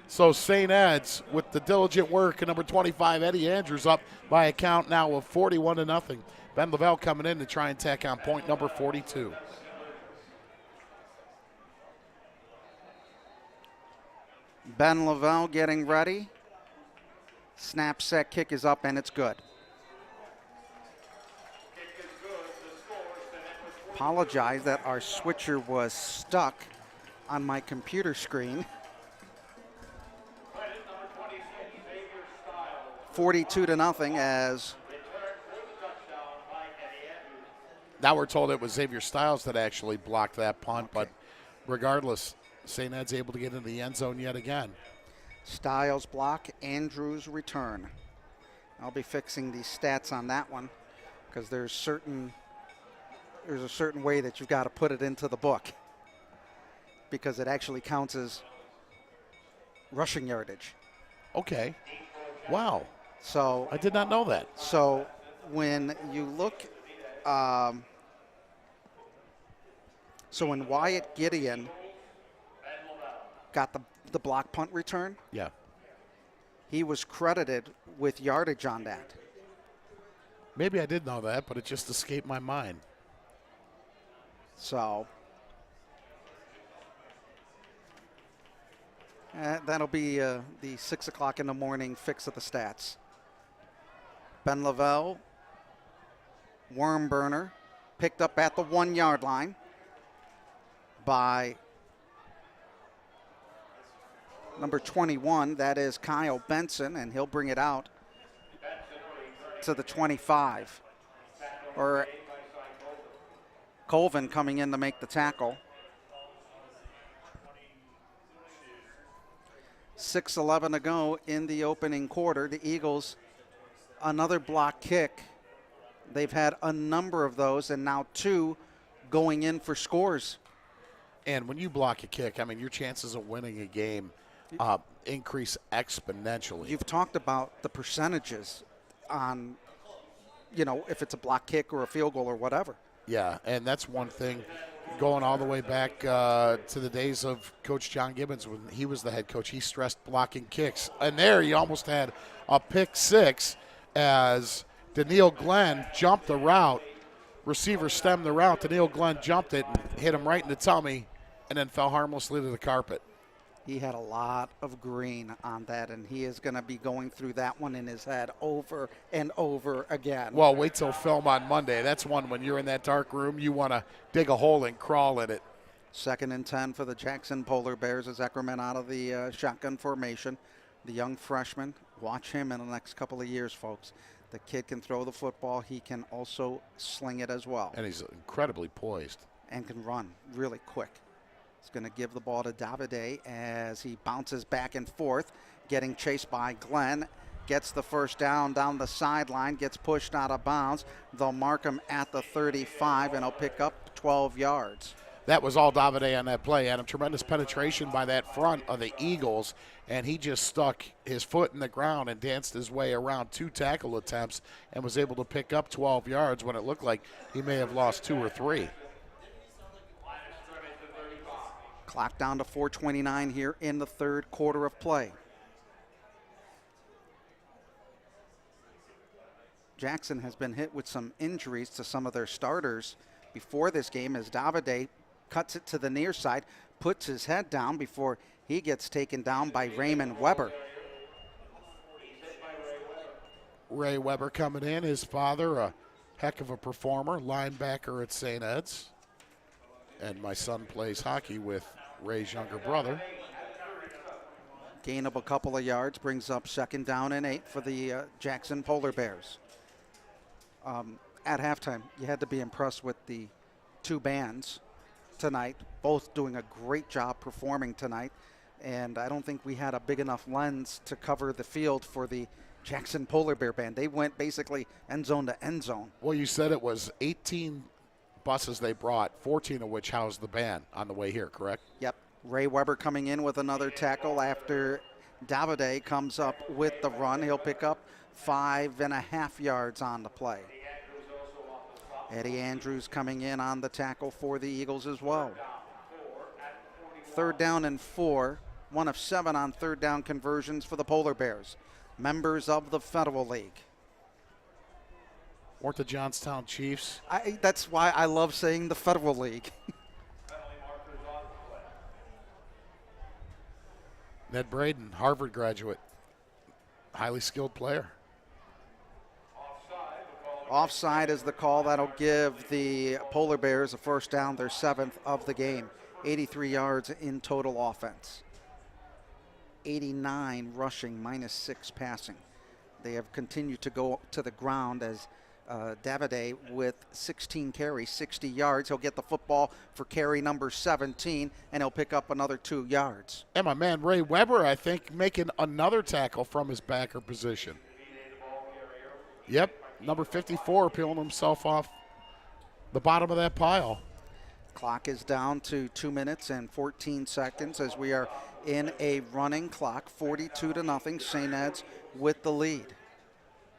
So St. Ed's with the diligent work, and number 25, Eddie Andrews, up by a count now of 41-0. Ben Lavelle coming in to try and tack on point number 42. Ben Lavelle getting ready. Snap, set, kick is up, and it's good. Kick is good. The score apologize that our switcher was stuck on my computer screen. 42-0 as now we're told it was Xavier Stiles that actually blocked that punt, but regardless, St. Ed's able to get into the end zone yet again. Stiles block, Andrews return. I'll be fixing the stats on that one because there's a certain way that you've got to put it into the book because it actually counts as rushing yardage. Okay. Wow. So I did not know that. So when you look, so when Wyatt Gideon got the block punt return, yeah, he was credited with yardage on that. Maybe I did know that, but it just escaped my mind. So that'll be the 6 o'clock in the morning fix of the stats. Ben Lavelle, worm burner, picked up at the 1 yard line by number 21. That is Kyle Benson, and he'll bring it out to the 25. Or Colvin coming in to make the tackle. 6:11 to go in the opening quarter. The Eagles, another block kick. They've had a number of those, and now 2 going in for scores. And when you block a kick, I mean, your chances of winning a game increase exponentially. You've talked about the percentages on, if it's a block kick or a field goal or whatever. Yeah, and that's one thing going all the way back to the days of Coach John Gibbons when he was the head coach. He stressed blocking kicks. And there you almost had a pick 6 as Daniil Glenn jumped the route. Receiver stemmed the route. Daniil Glenn jumped it and hit him right in the tummy and then fell harmlessly to the carpet. He had a lot of green on that, and he is going to be going through that one in his head over and over again. Well, wait till film on Monday. That's one when you're in that dark room, you want to dig a hole and crawl in it. 2nd and 10 for the Jackson Polar Bears as Eckerman out of the shotgun formation. The young freshman, watch him in the next couple of years, folks. The kid can throw the football. He can also sling it as well. And he's incredibly poised. And can run really quick. He's going to give the ball to Davide as he bounces back and forth, getting chased by Glenn. Gets the first down the sideline, gets pushed out of bounds. They'll mark him at the 35, and he'll pick up 12 yards. That was all Davide on that play. Adam, tremendous penetration by that front of the Eagles, and he just stuck his foot in the ground and danced his way around 2 tackle attempts and was able to pick up 12 yards when it looked like he may have lost 2 or 3. Clock down to 4:29 here in the 3rd quarter of play. Jackson has been hit with some injuries to some of their starters before this game as Davide cuts it to the near side, puts his head down before he gets taken down by Raymond Weber. Ray Weber coming in, his father, a heck of a performer, linebacker at St. Ed's. And my son plays hockey with Ray's younger brother. Gain of a couple of yards brings up 2nd down and 8 for the Jackson Polar Bears. At halftime, you had to be impressed with the 2 bands tonight, both doing a great job performing tonight. And I don't think we had a big enough lens to cover the field for the Jackson Polar Bear Band. They went basically end zone to end zone. Well, you said it was 18 buses they brought, 14 of which housed the band on the way here, correct? Yep. Ray Weber coming in with another tackle after Davide comes up with the run. He'll pick up 5.5 yards on the play. Eddie Andrews coming in on the tackle for the Eagles as well. 3rd down and 4, 1 of 7 on 3rd down conversions for the Polar Bears, members of the Federal League. Weren't the Johnstown Chiefs? That's why I love saying the Federal League. Ned Braden, Harvard graduate, highly skilled player. Offside is the call. That'll give the Polar Bears a first down, their 7th of the game. 83 yards in total offense. 89 rushing, -6 passing. They have continued to go to the ground as Davide with 16 carries, 60 yards. He'll get the football for carry number 17, and he'll pick up another 2 yards. And my man Ray Weber, I think, making another tackle from his backer position. Yep, number 54 peeling himself off the bottom of that pile. Clock is down to 2 minutes and 14 seconds as we are in a running clock, 42-0, St. Ed's with the lead.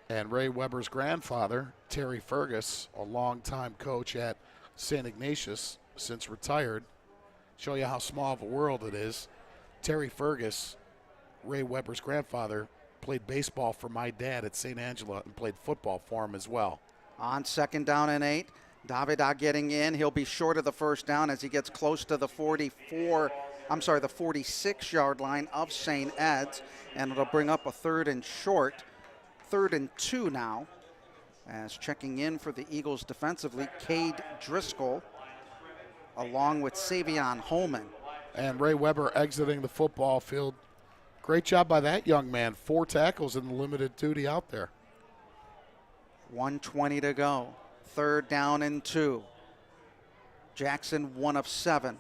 And Ray Weber's grandfather, Terry Fergus, a longtime coach at St. Ignatius, since retired. Show you how small of a world it is. Terry Fergus, Ray Weber's grandfather, played baseball for my dad at St. Angela and played football for him as well. On 2nd down and 8, Davida getting in. He'll be short of the first down as he gets close to the 46-yard line of St. Ed's, and it'll bring up a 3rd and short. 3rd and 2 now, as checking in for the Eagles defensively, Cade Driscoll, along with Savion Holman. And Ray Weber exiting the football field. Great job by that young man. 4 tackles in the limited duty out there. 1:20 to go. 3rd down and 2. Jackson 1 of 7.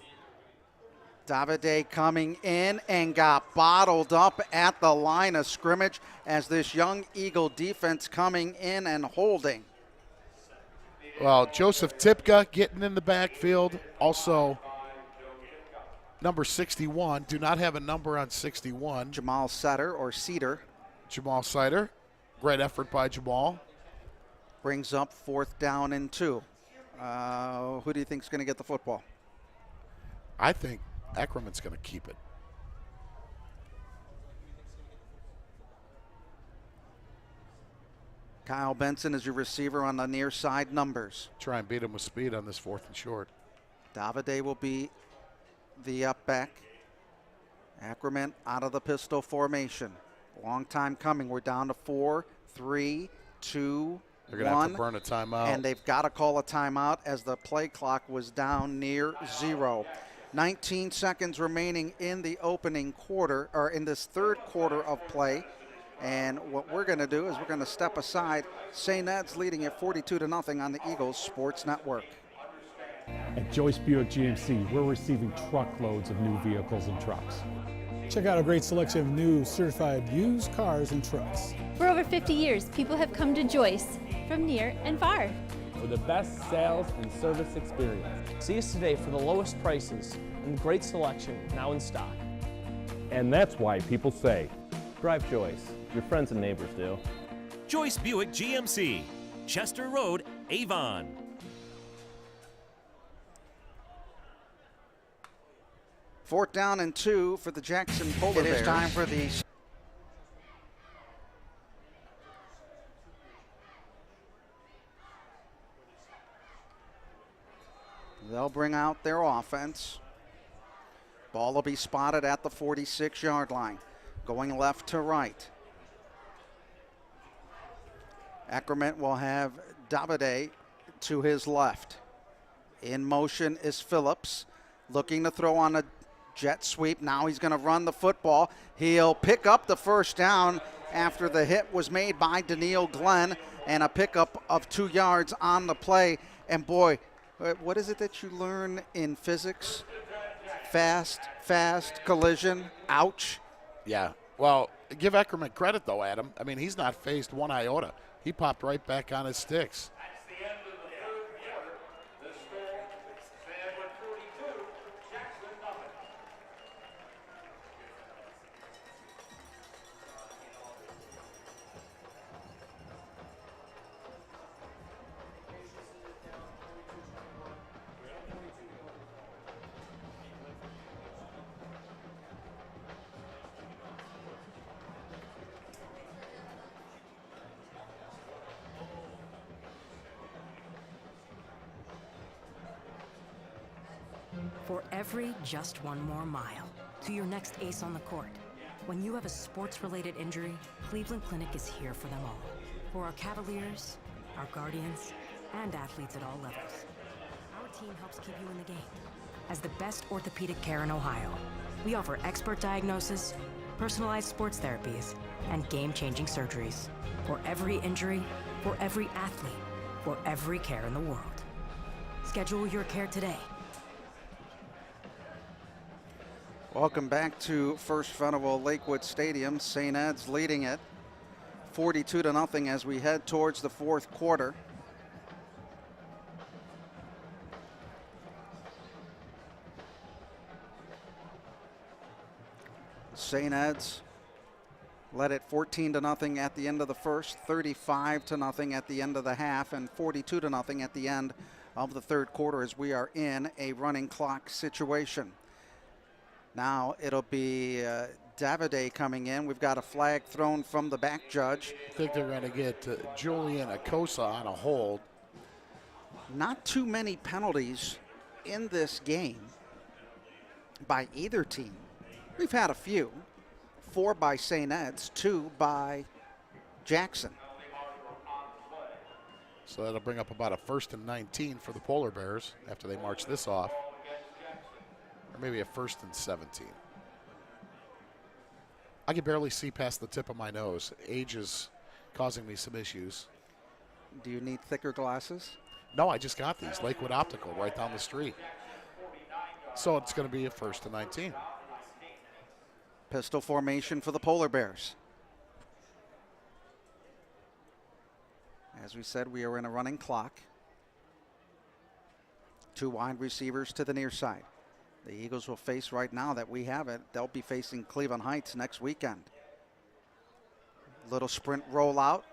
Davide coming in and got bottled up at the line of scrimmage as this young Eagle defense coming in and holding. Well, Joseph Tipka getting in the backfield. Also, number 61. Do not have a number on 61. Jamal Setter or Cedar. Jamal Sider. Great effort by Jamal. Brings up 4th down and 2. Who do you think is going to get the football? I think Eckerman's going to keep it. Kyle Benson is your receiver on the near side numbers. Try and beat him with speed on this 4th and short. Davide will be the up back. Ackerman out of the pistol formation. Long time coming. We're down to 4, 3, 2, They're going to have to burn a timeout. And they've got to call a timeout as the play clock was down near 0. 19 seconds remaining in the opening quarter, or in this 3rd quarter of play. And what we're going to do is we're going to step aside. St. Ed's leading at 42-0 on the Eagles Sports Network. At Joyce Buick GMC, we're receiving truckloads of new vehicles and trucks. Check out a great selection of new certified used cars and trucks. For over 50 years, people have come to Joyce from near and far. For the best sales and service experience. See us today for the lowest prices and great selection now in stock. And that's why people say, drive Joyce. Your friends and neighbors do. Joyce Buick GMC, Chester Road, Avon. Fourth down and 2 for the Jackson Polar Bears. It is time for the They'll bring out their offense. Ball will be spotted at the 46-yard line. Going left to right. Ackerman will have Davide to his left. In motion is Phillips, looking to throw on a jet sweep. Now he's going to run the football. He'll pick up the first down after the hit was made by Daniil Glenn, and a pickup of 2 yards on the play. And boy, what is it that you learn in physics? Fast collision. Ouch. Yeah. Well, give Eckerman credit, though, Adam. I mean, he's not phased one iota. He popped right back on his sticks. For every just one more mile to your next ace on the court. When you have a sports-related injury, Cleveland Clinic is here for them all. For our Cavaliers, our guardians, and athletes at all levels. Our team helps keep you in the game. As the best orthopedic care in Ohio, we offer expert diagnosis, personalized sports therapies, and game-changing surgeries. For every injury, for every athlete, for every care in the world. Schedule your care today. Welcome back to First Federal Lakewood Stadium. St. Ed's leading it 42-0 as we head towards the fourth quarter. St. Ed's led it 14-0 at the end of the first, 35-0 at the end of the half, and 42-0 at the end of the third quarter as we are in a running clock situation. Now it'll be Davide coming in. We've got a flag thrown from the back judge. I think they're going to get Julian Acosta on a hold. Not too many penalties in this game by either team. We've had a few. 4 by St. Ed's, 2 by Jackson. So that'll bring up about a 1st and 19 for the Polar Bears after they march this off. Or maybe a 1st and 17. I can barely see past the tip of my nose. Age is causing me some issues. Do you need thicker glasses? No, I just got these. Lakewood Optical right down the street. So it's going to be a 1st and 19. Pistol formation for the Polar Bears. As we said, we are in a running clock. 2 wide receivers to the near side. The Eagles will face right now that we have it. They'll be facing Cleveland Heights next weekend. Little sprint rollout,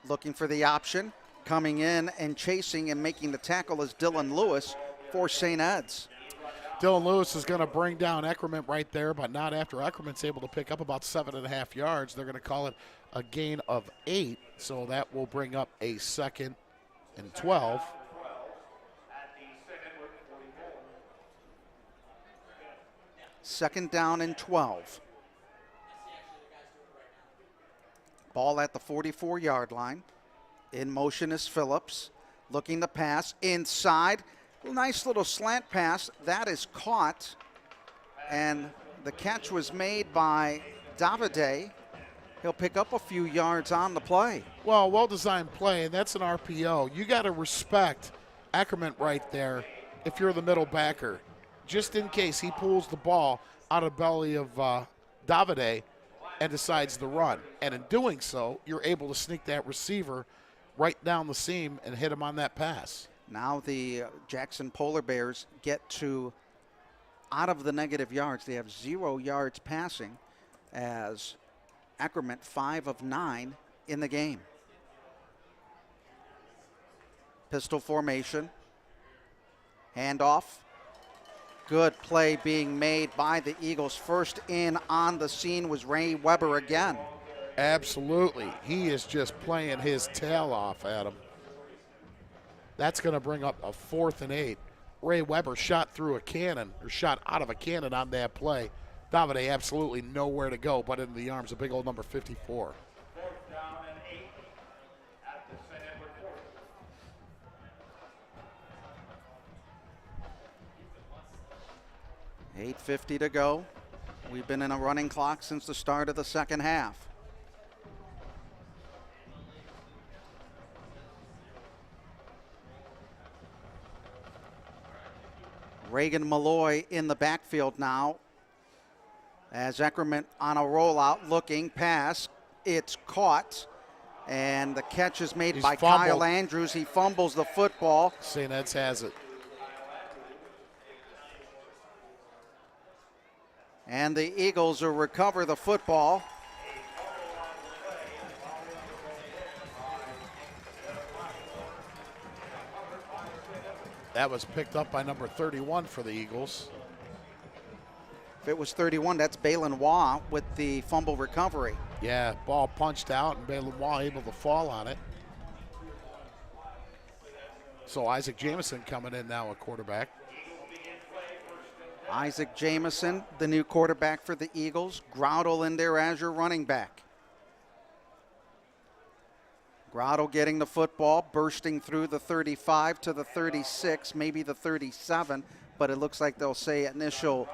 looking for the option. Coming in and chasing and making the tackle is Dylan Lewis for St. Ed's. Dylan Lewis is going to bring down Eckerman right there, but not after Eckerman's able to pick up about 7.5 yards. They're going to call it a gain of 8, so that will bring up a 2nd and 12. Second down and 12. Ball at the 44-yard line. In motion is Phillips, looking to pass inside. Nice little slant pass. That is caught. And the catch was made by Davide. He'll pick up a few yards on the play. Well, well-designed play, and that's an RPO. You got to respect Ackerman right there if you're the middle backer, just in case he pulls the ball out of the belly of Davide and decides to run. And in doing so, you're able to sneak that receiver right down the seam and hit him on that pass. Now the Jackson Polar Bears get to out of the negative yards. They have 0 yards passing as Ackerman 5 of 9 in the game. Pistol formation. Handoff. Good play being made by the Eagles. First in on the scene was Ray Weber again. Absolutely. He is just playing his tail off, Adam. That's going to bring up a 4th and 8. Ray Weber shot through a cannon, or shot out of a cannon on that play. Davide absolutely nowhere to go but into the arms of big old number 54. 4th down and 8 at the St. Edward 40. 8:50 to go. We've been in a running clock since the start of the second half. Reagan Malloy in the backfield now. As Eckerman on a rollout, looking pass. It's caught. And the catch is made by Kyle Andrews. He fumbles the football. St. Ed's has it. And the Eagles will recover the football. That was picked up by number 31 for the Eagles. If it was 31, that's Balin Waugh with the fumble recovery. Yeah, ball punched out and Balin Waugh able to fall on it. So Isaac Jamison coming in now at quarterback. Isaac Jamison, the new quarterback for the Eagles. Groudle in there as your running back. Grotto getting the football, bursting through the 35 to the 36, maybe the 37, but it looks like they'll say initial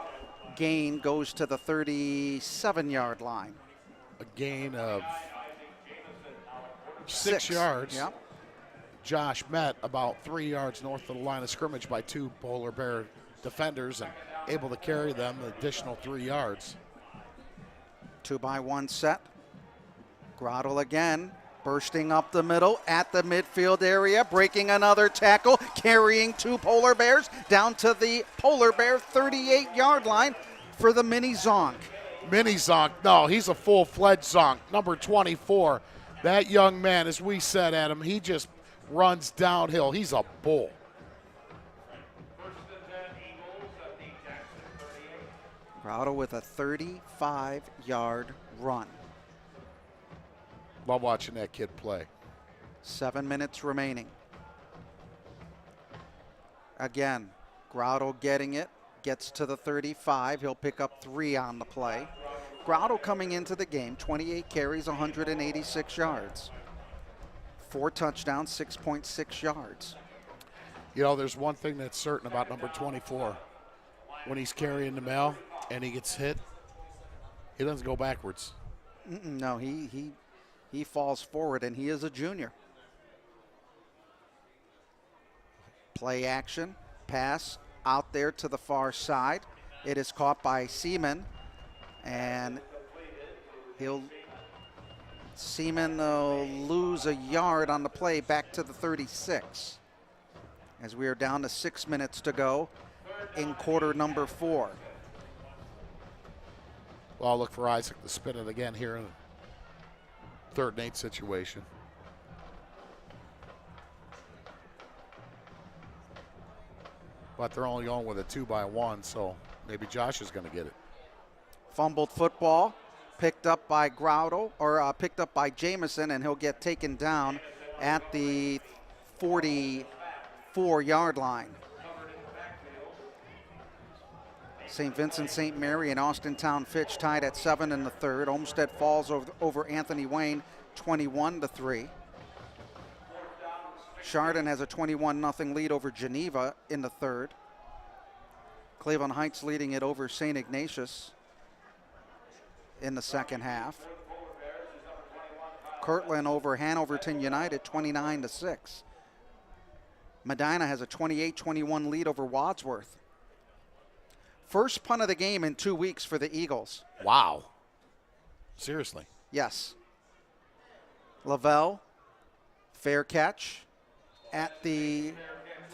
gain goes to the 37-yard line. A gain of 6 yards. Yep. Josh met about 3 yards north of the line of scrimmage by 2 Polar Bear defenders and able to carry them an additional 3 yards. 2-by-1 set. Grotto again, bursting up the middle at the midfield area, breaking another tackle, carrying 2 Polar Bears down to the Polar Bear 38-yard line for the mini Zonk. Mini Zonk, no, he's a full-fledged Zonk, number 24. That young man, as we said, Adam, he just runs downhill. He's a bull. Grotto with a 35-yard run. Love watching that kid play. 7 minutes remaining. Again, Grotto getting it, gets to the 35. He'll pick up 3 on the play. Grotto coming into the game, 28 carries, 186 yards. 4 touchdowns, 6.6 yards. You know, there's one thing that's certain about number 24. When he's carrying the mail and he gets hit, he doesn't go backwards. No, he falls forward, and he is a junior. Play action, pass out there to the far side. It is caught by Seaman, and Seaman will lose a yard on the play back to the 36 as we are down to 6 minutes to go in quarter number 4. Well, I'll look for Isaac to spin it again here in the 3rd and 8 situation. But they're only going with a 2-by-1, so maybe Josh is going to get it. Fumbled football, picked up by Grotto, or picked up by Jamison, and he'll get taken down at the 44-yard line. St. Vincent St. Mary and Austintown Fitch tied at 7 in the 3rd. Olmsted falls over Anthony Wayne 21-3. Chardon has a 21-0 lead over Geneva in the 3rd. Cleveland Heights leading it over St. Ignatius in the 2nd half. Kirtland over Hanoverton United 29-6. Medina has a 28-21 lead over Wadsworth. First punt of the game in 2 weeks for the Eagles. Wow. Seriously. Yes. Lavelle, fair catch at the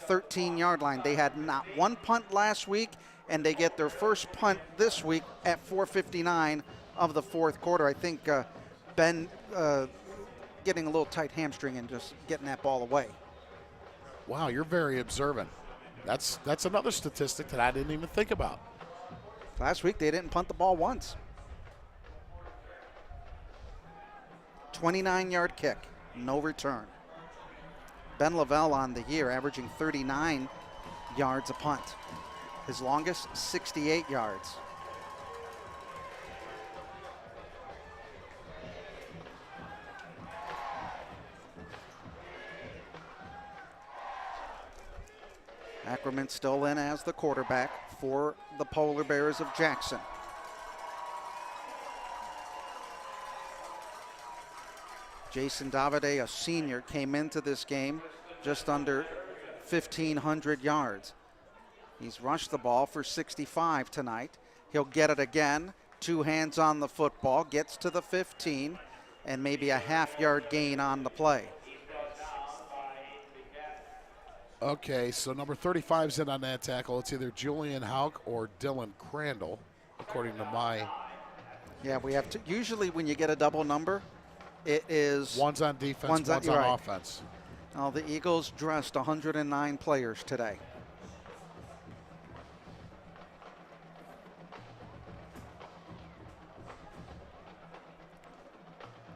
13-yard line. They had not one punt last week, and they get their first punt this week at 4:59 of the 4th quarter. I think Ben getting a little tight hamstring and just getting that ball away. Wow, you're very observant. That's another statistic that I didn't even think about. Last week they didn't punt the ball once. 29-yard kick, no return. Ben Lavelle on the year averaging 39 yards a punt. His longest, 68 yards. Ackerman still in as the quarterback for the Polar Bears of Jackson. Jason Davide, a senior, came into this game just under 1,500 yards. He's rushed the ball for 65 tonight. He'll get it again. 2 hands on the football, gets to the 15, and maybe a half-yard gain on the play. Okay, so number 35's in on that tackle. It's either Julian Hauk or Dylan Crandall, according to my. Yeah, we have to. Usually when you get a double number, it is. One's on defense, one's on right. offense. Now, the Eagles dressed 109 players today.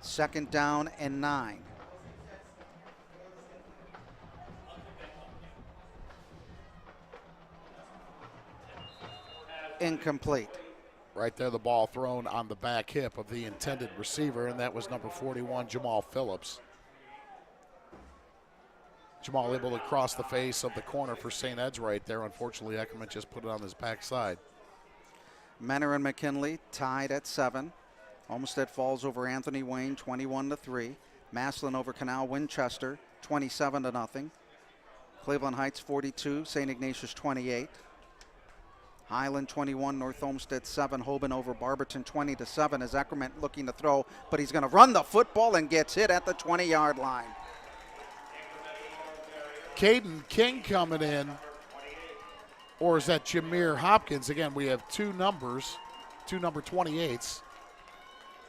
Second down and 9. Incomplete. Right there, the ball thrown on the back hip of the intended receiver, and that was number 41, Jamal Phillips. Jamal able to cross the face of the corner for St. Ed's right there. Unfortunately, Eckerman just put it on his backside. Menor and McKinley tied at 7. Olmsted falls over Anthony Wayne 21-3. Maslin over Canal Winchester 27-0. Cleveland Heights 42, St. Ignatius 28. Highland 21, North Olmsted 7. Hoban over Barberton 20-7 as Eckerman looking to throw, but he's going to run the football and gets hit at the 20-yard line. Caden King coming in, or is that Jameer Hopkins? Again, we have two number 28s.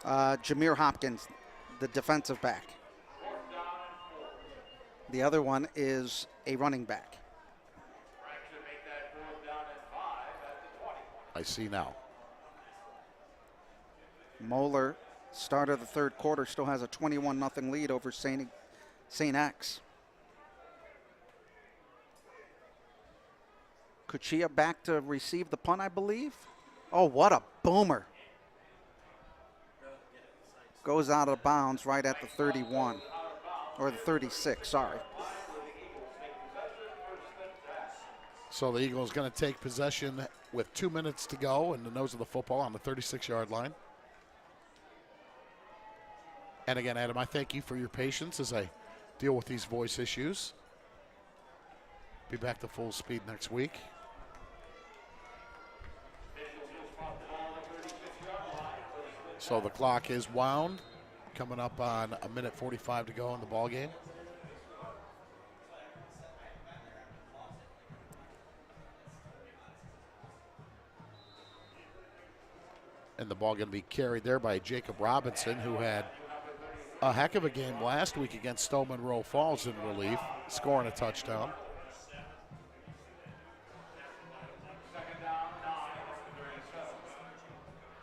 Jameer Hopkins, the defensive back. The other one is a running back. I see now. Moeller, start of the third quarter, still has a 21-0 lead over St. X. Kuchia back to receive the punt, I believe. Oh, what a boomer. Goes out of bounds right at the 31, or the 36, sorry. So the Eagles going to take possession with 2 minutes to go and the nose of the football on the 36-yard line. And again, Adam, I thank you for your patience as I deal with these voice issues. Be back to full speed next week. So the clock is wound, coming up on 1:45 to go in the ball game. And the ball going to be carried there by Jacob Robinson, who had a heck of a game last week against Stowe Monroe Falls in relief, scoring a touchdown.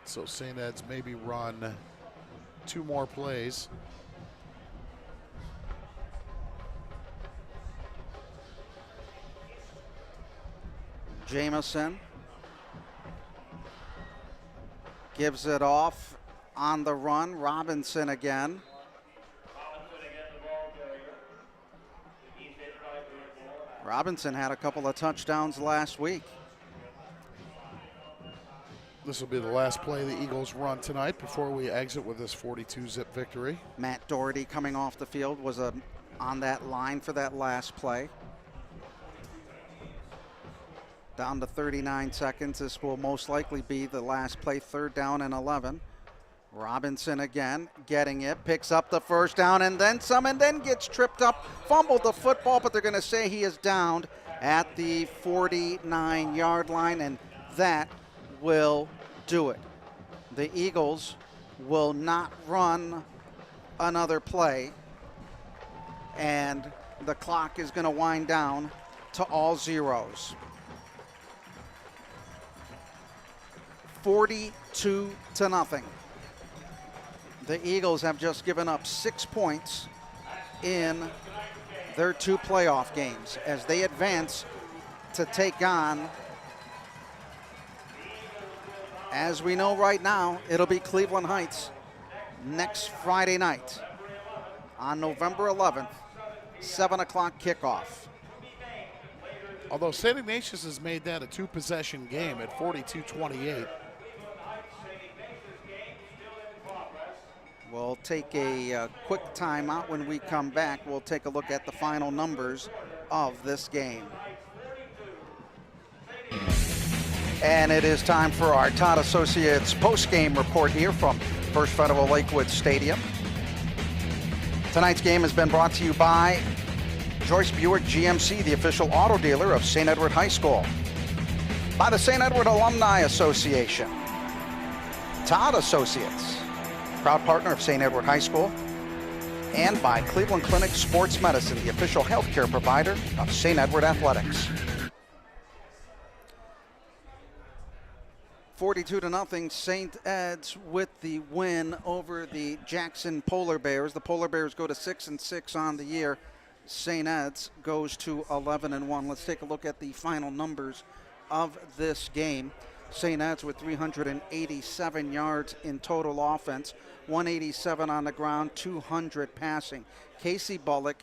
So St. Ed's maybe run 2 more plays. Jamison gives it off on the run. Robinson again. Robinson had a couple of touchdowns last week. This will be the last play the Eagles run tonight before we exit with this 42-zip victory. Matt Doherty coming off the field was on that line for that last play. Down to 39 seconds. This will most likely be the last play, 3rd down and 11. Robinson again getting it, picks up the first down and then some, and then gets tripped up, fumbled the football, but they're going to say he is downed at the 49-yard line, and that will do it. The Eagles will not run another play, and the clock is going to wind down to all zeros. 42-0. The Eagles have just given up 6 points in their 2 playoff games as they advance to take on, as we know right now, it'll be Cleveland Heights next Friday night on November 11th, 7 o'clock kickoff. Although St. Ignatius has made that a 2-possession game at 42-28. We'll take a quick timeout. When we come back, we'll take a look at the final numbers of this game. And it is time for our Todd Associates post-game report here from First Federal Lakewood Stadium. Tonight's game has been brought to you by Joyce Buick GMC, the official auto dealer of St. Edward High School. By the St. Edward Alumni Association. Todd Associates, proud partner of St. Edward High School. And by Cleveland Clinic Sports Medicine, the official healthcare provider of St. Edward Athletics. 42-0, St. Ed's with the win over the Jackson Polar Bears. The Polar Bears go to 6-6 on the year. St. Ed's goes to 11-1. Let's take a look at the final numbers of this game. St. Ed's with 387 yards in total offense, 187 on the ground, 200 passing. Casey Bullock,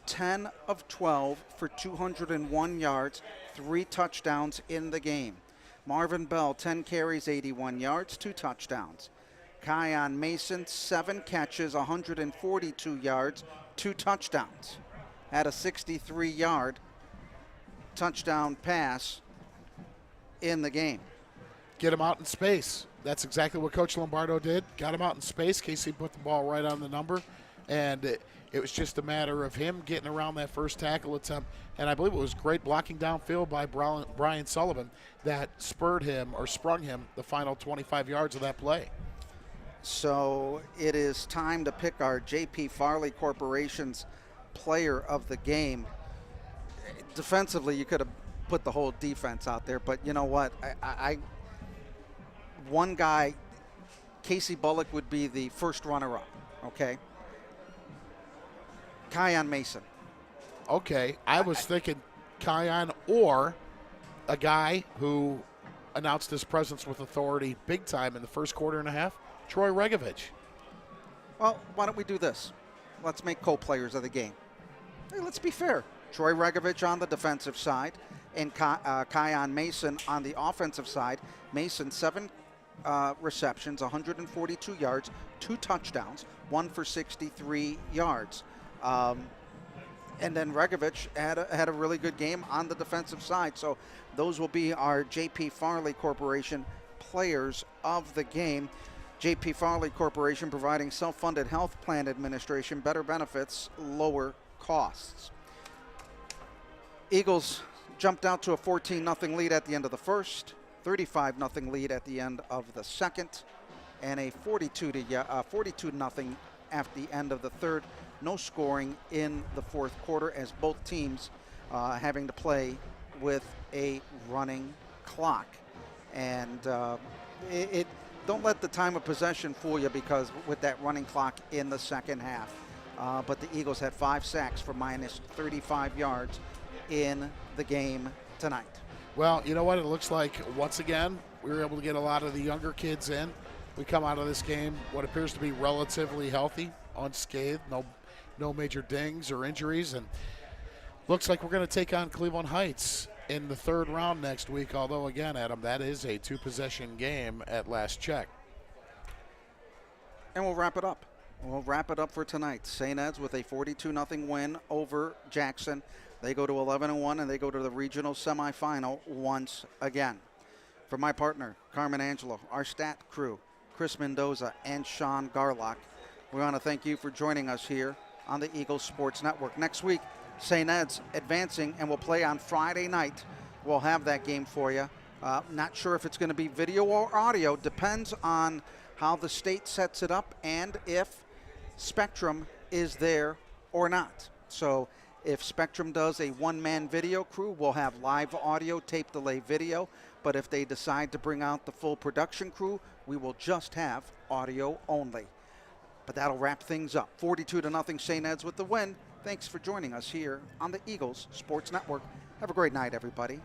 10 of 12 for 201 yards, 3 touchdowns in the game. Marvin Bell, 10 carries, 81 yards, 2 touchdowns. Kion Mason, 7 catches, 142 yards, 2 touchdowns. Had a 63-yard touchdown pass in the game. Get him out in space. That's exactly what Coach Lombardo did. Got him out in space. Casey put the ball right on the number, and it was just a matter of him getting around that first tackle attempt. And I believe it was great blocking downfield by Brian Sullivan that sprung him the final 25 yards of that play. So it is time to pick our J.P. Farley Corporation's player of the game. Defensively, you could have put the whole defense out there, but you know what? One guy, Casey Bullock, would be the first runner-up, okay? Kion Mason. Okay, I was thinking Kion or a guy who announced his presence with authority big time in the first quarter and a half, Troy Regovich. Well, why don't we do this? Let's make co-players of the game. Hey, let's be fair. Troy Regovich on the defensive side and Kion Mason on the offensive side. Mason, 7 receptions, 142 yards, 2 touchdowns, 1 for 63 yards. And then Regovich had a really good game on the defensive side. So those will be our J.P. Farley Corporation players of the game. J.P. Farley Corporation providing self-funded health plan administration, better benefits, lower costs. Eagles jumped out to a 14-0 lead at the end of the first, 35-0 lead at the end of the second, and a 42-0 at the end of the third. No scoring in the fourth quarter as both teams having to play with a running clock. And don't let the time of possession fool you, because with that running clock in the second half. But the Eagles had 5 sacks for minus 35 yards in the game tonight. Well, you know what? It looks like, once again, we were able to get a lot of the younger kids in. We come out of this game what appears to be relatively healthy, unscathed, no major dings or injuries, and looks like we're going to take on Cleveland Heights in the third round next week, although, again, Adam, that is a 2-possession game at last check. And we'll wrap it up. We'll wrap it up for tonight. St. Ed's with a 42-0 win over Jackson. They go to 11-1, and they go to the regional semifinal once again. For my partner, Carmen Angelo, our stat crew, Chris Mendoza and Sean Garlock, we want to thank you for joining us here on the Eagles Sports Network. Next week, St. Ed's advancing and will play on Friday night. We'll have that game for you. Not sure if it's going to be video or audio. Depends on how the state sets it up and if Spectrum is there or not. So if Spectrum does a one-man video crew, we'll have live audio, tape delay video. But if they decide to bring out the full production crew, we will just have audio only. But that'll wrap things up. 42-0 St. Ed's with the win. Thanks for joining us here on the Eagles Sports Network. Have a great night, everybody.